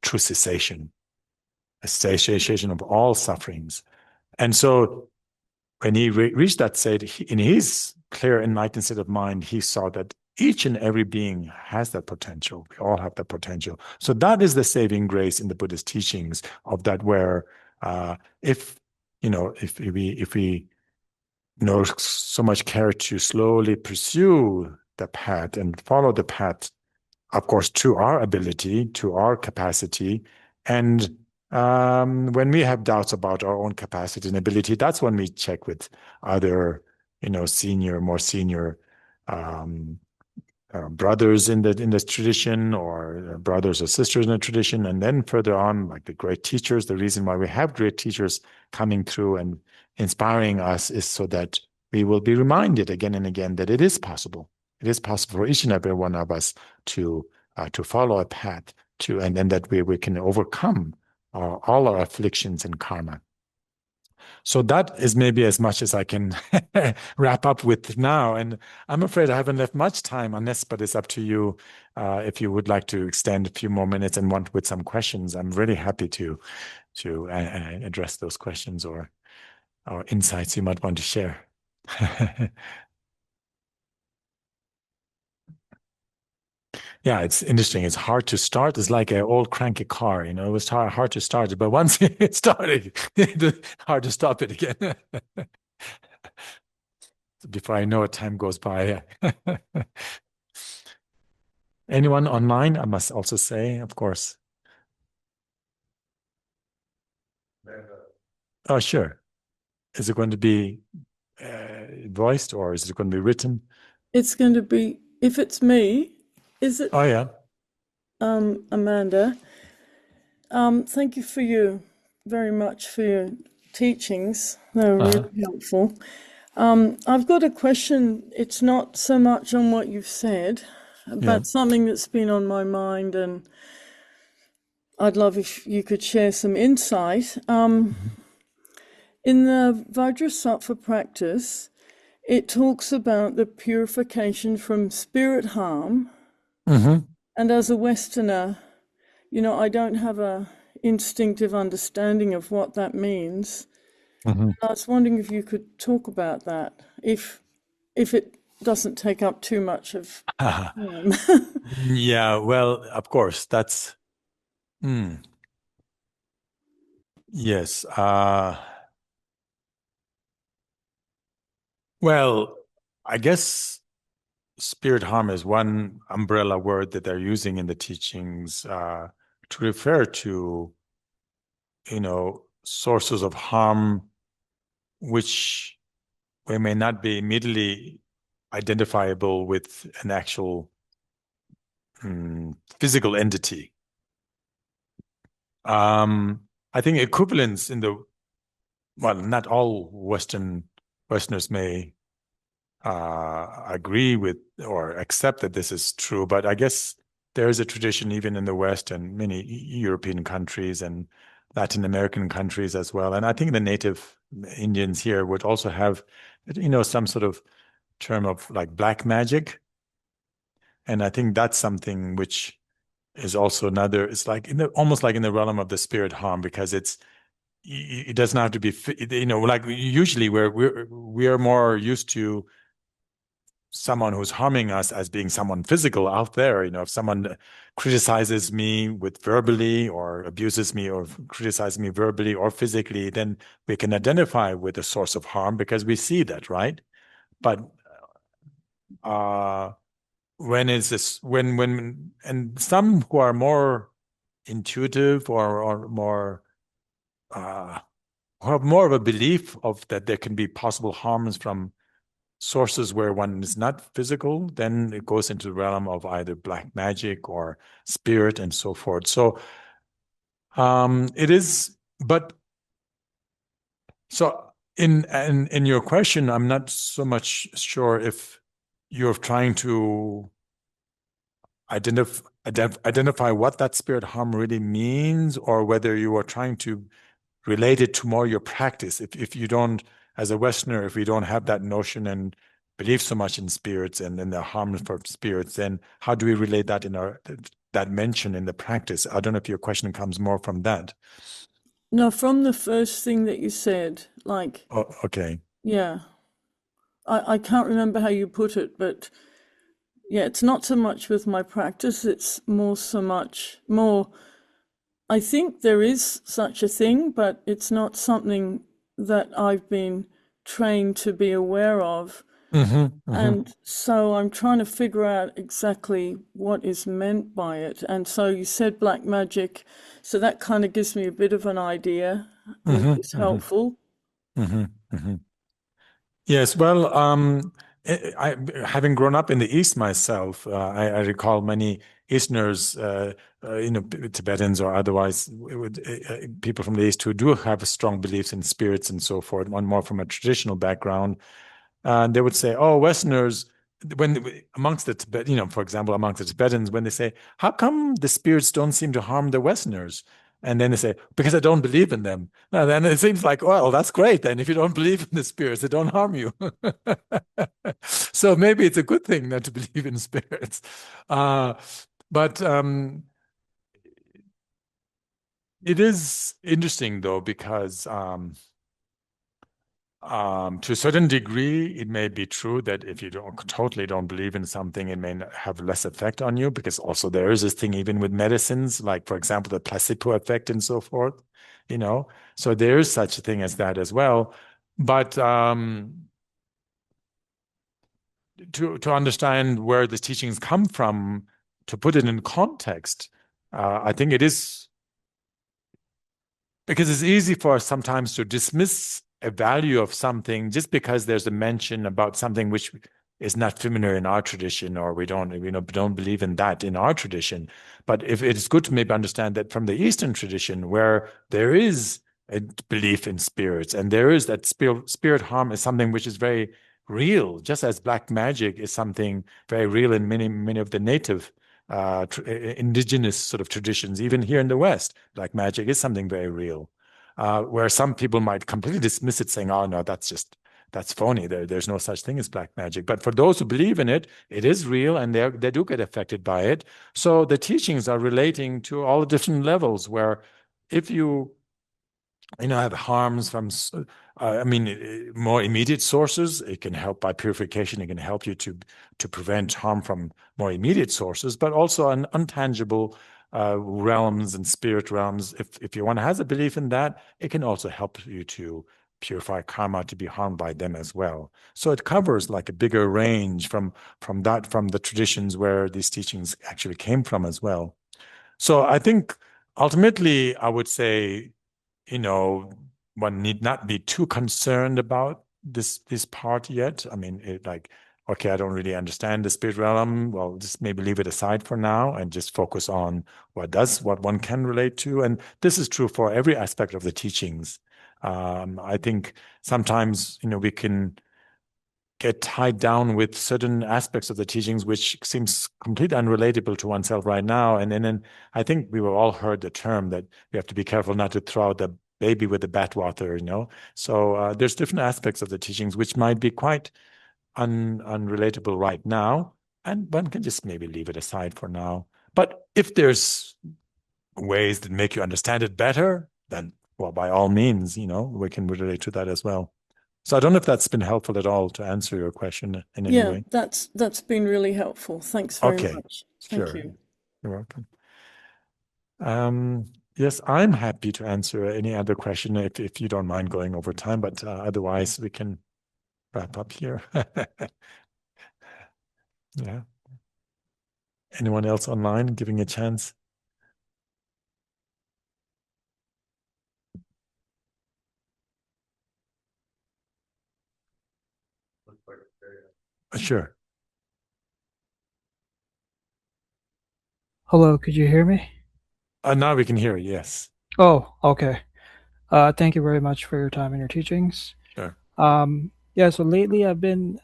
true cessation, a cessation of all sufferings. And so when he reached that state, in his clear enlightened state of mind, he saw that each and every being has that potential. We all have that potential. So that is the saving grace in the Buddhist teachings of that, where if we so much care to slowly pursue the path and follow the path, of course, to our ability, to our capacity, And when we have doubts about our own capacity and ability, that's when we check with other, more senior um, brothers in the tradition, or brothers or sisters in the tradition, and then further on, like the great teachers. The reason why we have great teachers coming through and inspiring us is so that we will be reminded again and again that it is possible. It is possible for each and every one of us to follow a path and then that we can overcome all our afflictions and karma. So that is maybe as much as I can wrap up with now. And I'm afraid I haven't left much time on this, but it's up to you. If you would like to extend a few more minutes and want with some questions, I'm really happy to address those questions or insights you might want to share. Yeah, it's interesting. It's hard to start. It's like an old cranky car, it was hard to start it, but once it started, it's hard to stop it again. Before I know it, time goes by. Anyone online? I must also say, of course. Oh, sure. Is it going to be voiced or is it going to be written? It's going to be, if it's me, is it Oh, yeah. Amanda? Thank you very much for your teachings. They were Uh-huh. really helpful. I've got a question. It's not so much on what you've said, Yeah. but something that's been on my mind, and I'd love if you could share some insight. Mhm. In the Vajrasattva practice, it talks about the purification from spirit harm. Mhm. And as a Westerner, I don't have a instinctive understanding of what that means. Mhm. I was wondering if you could talk about that, if it doesn't take up too much of Uh-huh. time. Yeah, well, of course, that's yes. Well, I guess spirit harm is one umbrella word that they're using in the teachings to refer to, sources of harm which we may not be immediately identifiable with an actual physical entity. I think equivalence not all Westerners may agree with or accept that this is true, but I guess there is a tradition even in the West and many European countries and Latin American countries as well. And I think the native Indians here would also have, some sort of term of like black magic. And I think that's something which is also it's like almost like in the realm of the spirit harm, because it doesn't have to be, like usually we're more used to someone who's harming us as being someone physical out there. If someone criticizes me with verbally or abuses me or criticizes me verbally or physically, then we can identify with the source of harm because we see that, right? But uh, and some who are more intuitive or more uh, who have more of a belief of that there can be possible harms from sources where one is not physical, then it goes into the realm of either black magic or spirit and so forth. So it is, but so in your question, I'm not so much sure if you're trying to identify what that spirit harm really means, or whether you are trying to relate it to more your practice. If you don't, as a Westerner, if we don't have that notion and believe so much in spirits and in the harm for spirits, then how do we relate that in that mention in the practice? I don't know if your question comes more from that. No, from the first thing that you said, like, Oh, okay. yeah, I can't remember how you put it, but yeah, it's not so much with my practice, it's more, I think there is such a thing, but it's not something that I've been trained to be aware of. Hmm. Hmm. And so I'm trying to figure out exactly what is meant by it. And so you said black magic, so that kind of gives me a bit of an idea, which Hmm. is helpful. Hmm. Hmm. Yes, well, having grown up in the East myself, I recall many Easterners, Tibetans or otherwise, people from the East who do have strong beliefs in spirits and so forth, one more from a traditional background. They would say, "Oh, Westerners." When amongst the Tibet, for example, amongst the Tibetans, when they say, "How come the spirits don't seem to harm the Westerners?" And then they say, "Because I don't believe in them." Now, then it seems like, well, that's great. Then, if you don't believe in the spirits, they don't harm you. So maybe it's a good thing not to believe in spirits. Uh, but it is interesting though because to a certain degree, it may be true that if you totally don't believe in something, it may have less effect on you because also there is this thing even with medicines, like for example, the placebo effect and so forth, you know. So there is such a thing as that as well. But to understand where the teachings come from, to put it in context, I think it is because it's easy for us sometimes to dismiss a value of something just because there's a mention about something which is not familiar in our tradition, or we don't believe in that in our tradition. But if it's good to maybe understand that from the Eastern tradition, where there is a belief in spirits, and there is that spirit harm is something which is very real, just as black magic is something very real in many of the native indigenous sort of traditions, even here in the West, black magic is something very real. Where some people might completely dismiss it, saying, "Oh no, that's phony. There's no such thing as black magic." But for those who believe in it, it is real, and they do get affected by it. So the teachings are relating to all the different levels. Where if you have harms from, more immediate sources. It can help by purification. It can help you to prevent harm from more immediate sources, but also an untangible realms and spirit realms. If one has a belief in that, it can also help you to purify karma to be harmed by them as well. So it covers like a bigger range from the traditions where these teachings actually came from as well. So I think ultimately, I would say you know, one need not be too concerned about this part yet. I mean, okay, I don't really understand the spirit realm. Well, just maybe leave it aside for now and just focus on what one can relate to. And this is true for every aspect of the teachings. I think sometimes, we can get tied down with certain aspects of the teachings, which seems completely unrelatable to oneself right now. And then I think we have all heard the term that we have to be careful not to throw out the baby with the bathwater. So there's different aspects of the teachings which might be quite unrelatable right now, and one can just maybe leave it aside for now. But if there's ways that make you understand it better, then well, by all means, we can relate to that as well. So I don't know if that's been helpful at all to answer your question in any Yeah, way. that's been really helpful. Thanks very Okay, much. Thank sure. you. You're welcome. Yes, I'm happy to answer any other question if you don't mind going over time, but otherwise we can wrap up here. Yeah. Anyone else online giving a chance? Sure. Hello, could you hear me? Now we can hear you. Yes. Oh, okay. Thank you very much for your time and your teachings. Sure. Yeah, so lately I've been,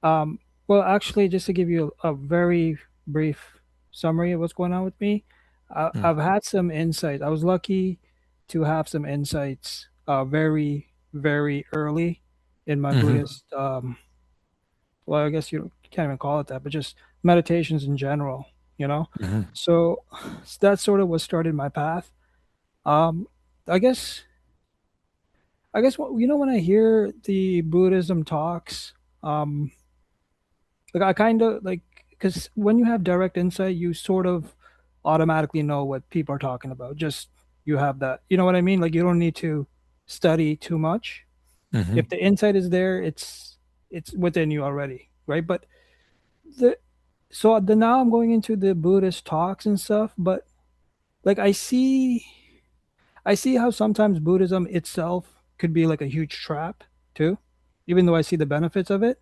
well, actually, just to give you a very brief summary of what's going on with me, Mm. I've had some insight. I was lucky to have some insights very, very early in my Hmm. Buddhist, well, I guess you can't even call it that, but just meditations in general, you know? Hmm. So that's sort of what started my path. Um, I guess when I hear the Buddhism talks, um, like I kind of like because when you have direct insight, you sort of automatically know what people are talking about. Just you have that, you know what I mean? Like you don't need to study too much. Hmm. If the insight is there, it's within you already, right? But now I'm going into the Buddhist talks and stuff, but like I see how sometimes Buddhism itself could be like a huge trap too, even though I see the benefits of it.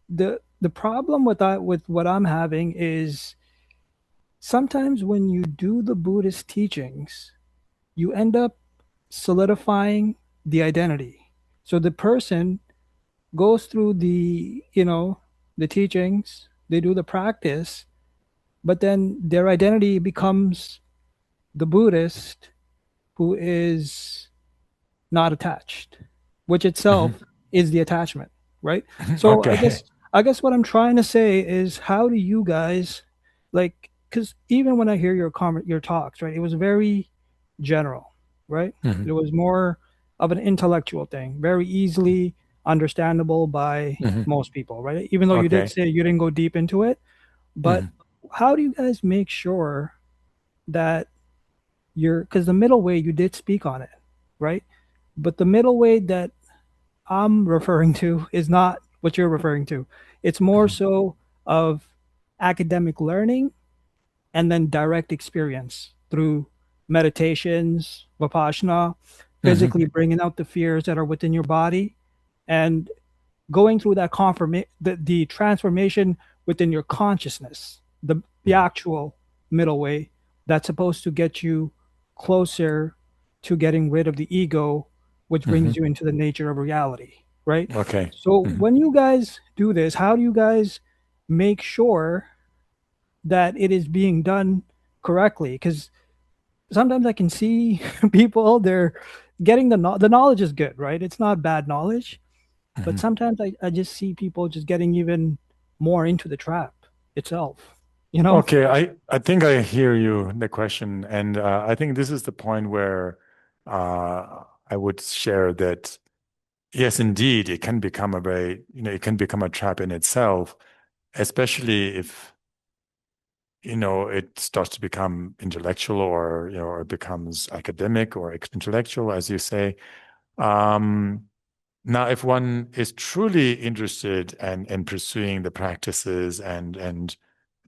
The problem with that, with what I'm having, is sometimes when you do the Buddhist teachings, you end up solidifying the identity. So the person goes through the teachings, they do the practice, but then their identity becomes the Buddhist who is not attached, which itself Mhm. is the attachment, right? So Okay. I guess what I'm trying to say is, how do you guys, like, because even when I hear your talks, right, it was very general, right? It Mhm. was more of an intellectual thing, very easily understandable by Mhm. most people, right? Even though you did Okay. say you didn't go deep into it, but Mhm. how do you guys make sure that because the middle way, you did speak on it, right? But the middle way that I'm referring to is not what you're referring to. It's more Mhm. so of academic learning and then direct experience through meditations, vipassana, Mhm. physically bringing out the fears that are within your body, and going through that the transformation within your consciousness, the Mhm. actual middle way that's supposed to get you closer to getting rid of the ego, which brings Mhm. you into the nature of reality, right? Okay. So Mhm. when you guys do this, how do you guys make sure that it is being done correctly? Because sometimes I can see people, they're getting the knowledge is good, right? It's not bad knowledge, but Mhm. sometimes I just see people just getting even more into the trap itself, you know? Okay, I think I hear you, the question, and I think this is the point where I would share that yes, indeed, it can become a very, it can become a trap in itself, especially if, it starts to become intellectual or, or it becomes academic or intellectual, as you say. Um, Now, if one is truly interested and in pursuing the practices and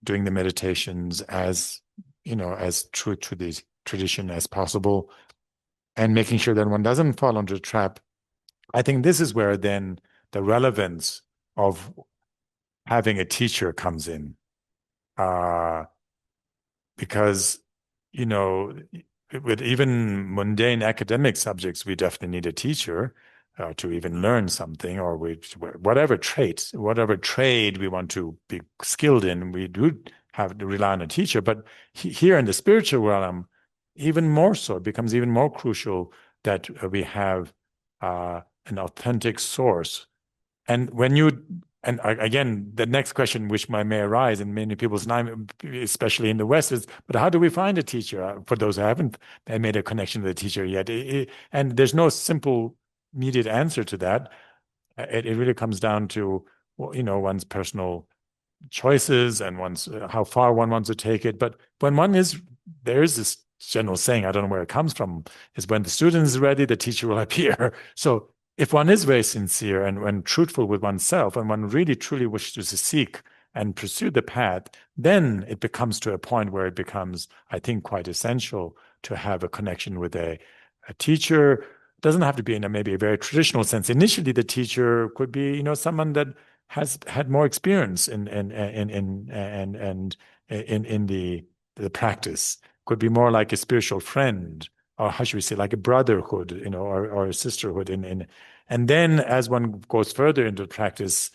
doing the meditations as, as true to the tradition as possible, and making sure that one doesn't fall into a trap, I think this is where then the relevance of having a teacher comes in. Uh, because, you know, with even mundane academic subjects, we definitely need a teacher to even learn something, or whatever whatever trade we want to be skilled in, we do have to rely on a teacher. But here in the spiritual realm, even more so, it becomes even more crucial that we have an authentic source. And when you, and again, the next question which may arise in many people's mind, especially in the West, is, but how do we find a teacher? For those who haven't made a connection to the teacher yet, and there's no simple, immediate answer to that. It really comes down to, well, one's personal choices and one's how far one wants to take it. But when one is, there is this general saying, I don't know where it comes from, is when the student is ready, the teacher will appear. So if one is very sincere and when truthful with oneself, and one really truly wishes to seek and pursue the path, then it becomes to a point where it becomes, I think, quite essential to have a connection with a teacher. It doesn't have to be in maybe a very traditional sense. Initially, the teacher could be, someone that has had more experience in the practice. Could be more like a spiritual friend, or how should we say, like a brotherhood, or a sisterhood. And then as one goes further into practice,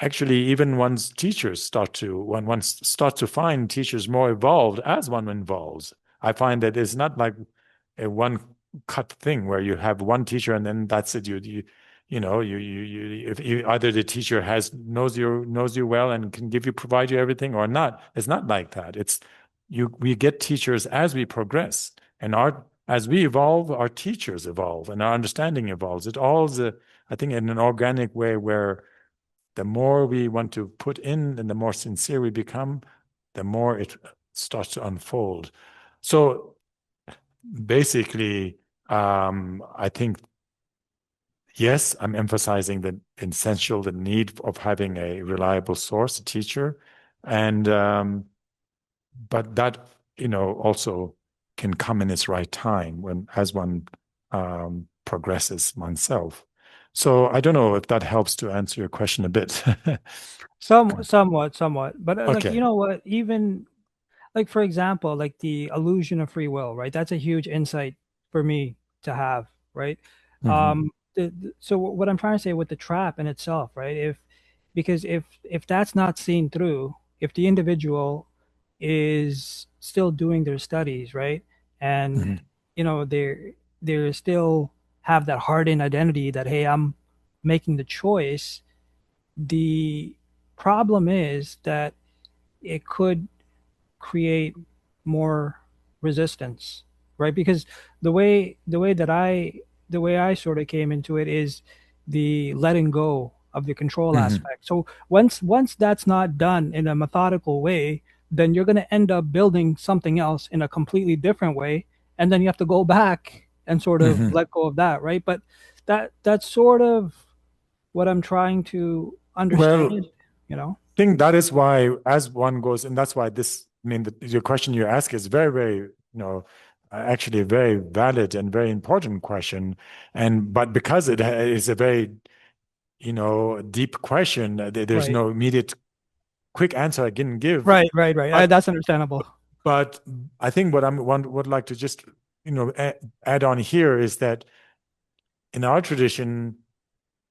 actually even one's teachers one starts to find teachers more evolved as one evolves. I find that it's not like a one cut thing where you have one teacher and then that's it. If either the teacher knows you well and can provide you everything or not. It's not like that. We get teachers as we progress, and as we evolve, our teachers evolve and our understanding evolves. It all is I think, in an organic way, where the more we want to put in and the more sincere we become, the more it starts to unfold. So basically, I think yes, I'm emphasizing the need of having a reliable source, a teacher, and but that also can come in its right time as one progresses oneself. So I don't know if that helps to answer your question a bit. Somewhat, but like, you Okay. know what, even like, for example, like the illusion of free will, right? That's a huge insight for me to have, right? Hmm. So what I'm trying to say with the trap in itself, right? Because if that's not seen through, if the individual is still doing their studies, right? And Hmm. they're still have that hardened identity that, hey, I'm making the choice. The problem is that it could create more resistance, right? Because the way I sort of came into it is the letting go of the control Hmm. aspect. So once that's not done in a methodical way, then you're going to end up building something else in a completely different way, and then you have to go back and sort of Hmm. let go of that, right? But that's sort of what I'm trying to Well, understand, you know? think that is why, as one goes, and that's why your question you ask is very, very, actually a very valid and very important question. But because it is a very, deep question, there's Right. no immediate quick answer I can give. Right. But, That's understandable. but I think what would like to just, add on here is that in our tradition,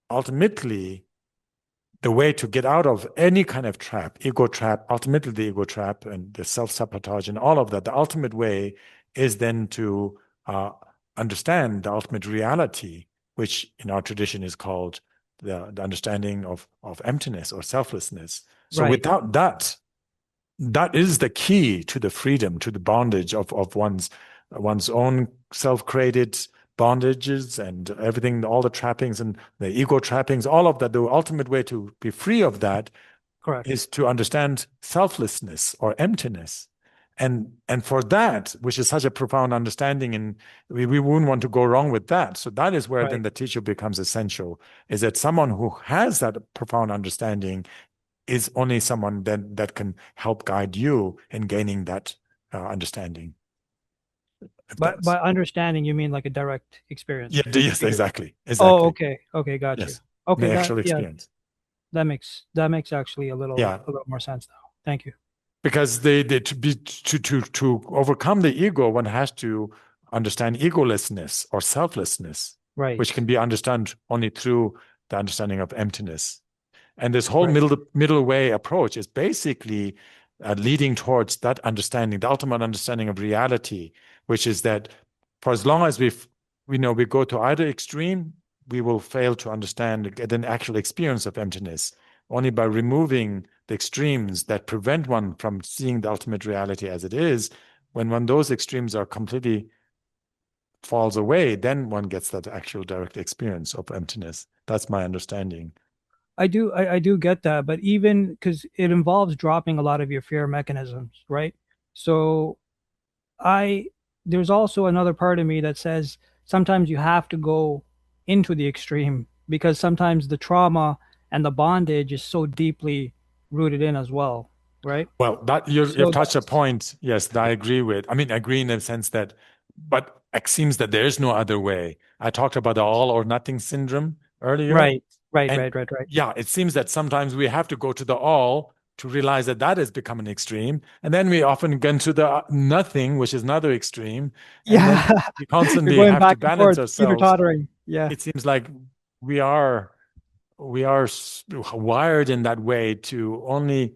ultimately, the way to get out of any kind of trap, ego trap, ultimately the ego trap and the self-sabotage and all of that, the ultimate way is then to understand the ultimate reality, which in our tradition is called the understanding of emptiness or selflessness. So Right. without that, that is the key to the freedom, to the bondage of one's own self-created bondages and everything, all the trappings and the ego trappings, all of that. The ultimate way to be free of that Correct. is to understand selflessness or emptiness. And for that, which is such a profound understanding, and we wouldn't want to go wrong with that. So that is where then Right. the teacher becomes essential, is that someone who has that profound understanding is only someone that can help guide you in gaining that understanding. If But that's by understanding, you mean like a direct experience. yes, exactly, Oh, exactly. okay. Okay, got you. Yes, Okay, the actual yeah, experience. that makes actually Yeah, a little more sense now. Thank you. because they to overcome the ego, one has to understand egolessness or selflessness, which Right. can be understood only through the understanding of emptiness. And this whole Right. middle way approach is basically leading towards that understanding, the ultimate understanding of reality, which is that for as long as we go to either extreme, we will fail to understand the actual experience of emptiness. Only by removing the extremes that prevent one from seeing the ultimate reality as it is, when those extremes are completely falls away, then one gets that actual direct experience of emptiness. That's my understanding. I do get that, but even because it involves dropping a lot of your fear mechanisms, right? So I there's also another part of me that says sometimes you have to go into the extreme because sometimes the trauma and the bondage is so deeply rooted in as well, right? Well, that you've So touched a that's point, yes, that I agree with. I mean, I agree in the sense that, but it seems that there is no other way. I talked about the all or nothing syndrome earlier, right, and right. yeah, it seems that sometimes we have to go to the all to realize that that has become an extreme, and then we often get to the nothing, which is another extreme, and then Yeah, we you're constantly going have to back and balance forth, teeter ourselves. tottering. Yeah, It seems like we are wired in that way to only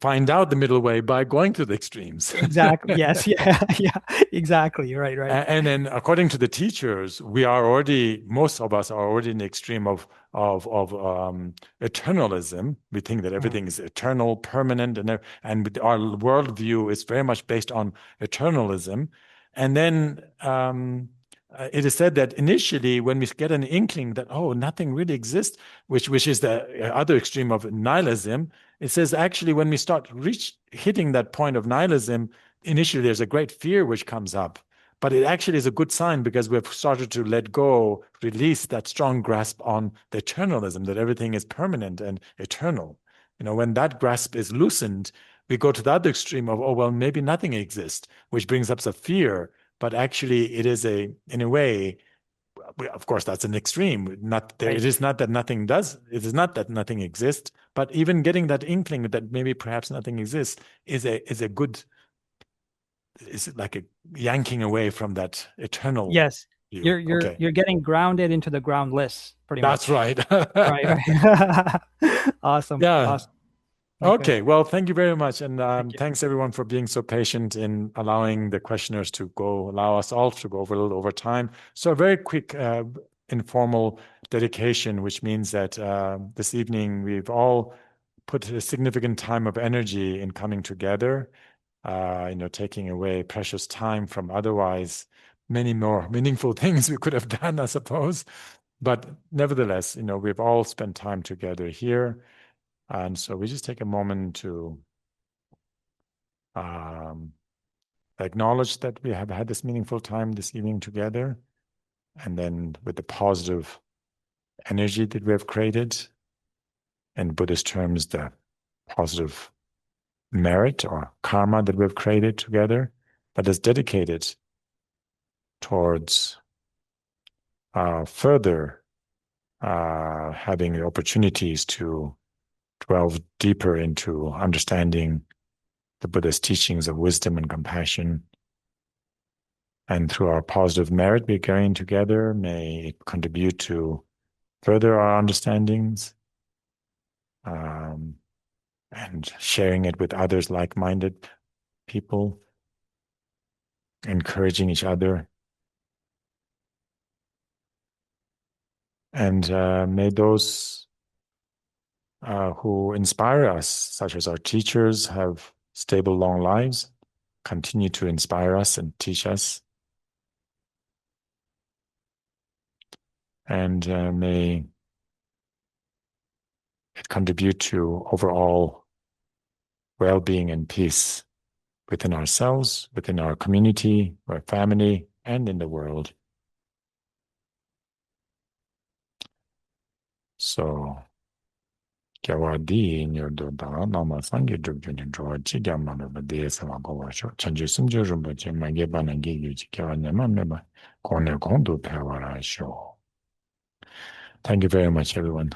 find out the middle way by going to the extremes. exactly. Yes, yeah, yeah, exactly. Right. And then, according to the teachers, most of us are already in the extreme of eternalism. We think that Mhm. everything is eternal, permanent, and our worldview is very much based on eternalism. And then it is said that initially, when we get an inkling that nothing really exists, which is the other extreme of nihilism, it says actually when we start hitting that point of nihilism, initially there's a great fear which comes up. But it actually is a good sign because we've started to let go, release that strong grasp on the eternalism, that everything is permanent and eternal. When that grasp is loosened, we go to the other extreme of, oh, well, maybe nothing exists, which brings up a fear. But actually, it is in a way, of course, that's an extreme. Not there. Right. It is not that nothing does. It is not that nothing exists. But even getting that inkling that maybe perhaps nothing exists is a good. Is like a yanking away from that eternal Yes. view. You're getting grounded into the groundless, pretty That's much. right. Right. Awesome. Yeah. Awesome. Okay. Well, thank you very much. And Thank you. thanks everyone for being so patient in allowing the questioners to allow us all to go over a little over time. So a very quick informal dedication, which means that this evening we've all put a significant time of energy in coming together, taking away precious time from otherwise many more meaningful things we could have done, I suppose. But nevertheless, we've all spent time together here. And so we just take a moment to acknowledge that we have had this meaningful time this evening together. And then with the positive energy that we have created, in Buddhist terms, the positive merit or karma that we've created together, that is dedicated towards further having the opportunities to delve deeper into understanding the Buddha's teachings of wisdom and compassion. And through our positive merit we gain together, may it contribute to further our understandings and sharing it with others, like-minded people, encouraging each other. And may those who inspire us, such as our teachers, have stable, long lives, continue to inspire us and teach us. And may it contribute to overall well-being and peace within ourselves, within our community, our family, and in the world. So, Gyawadi nyodo da nama sangi drupjuni drowa chi gyamano ba deye sama gowa sho. Chanji sumjo rumba chi mange bana gi yuji gyawa nema meba kone kondo pewara sho. Thank you very much, everyone.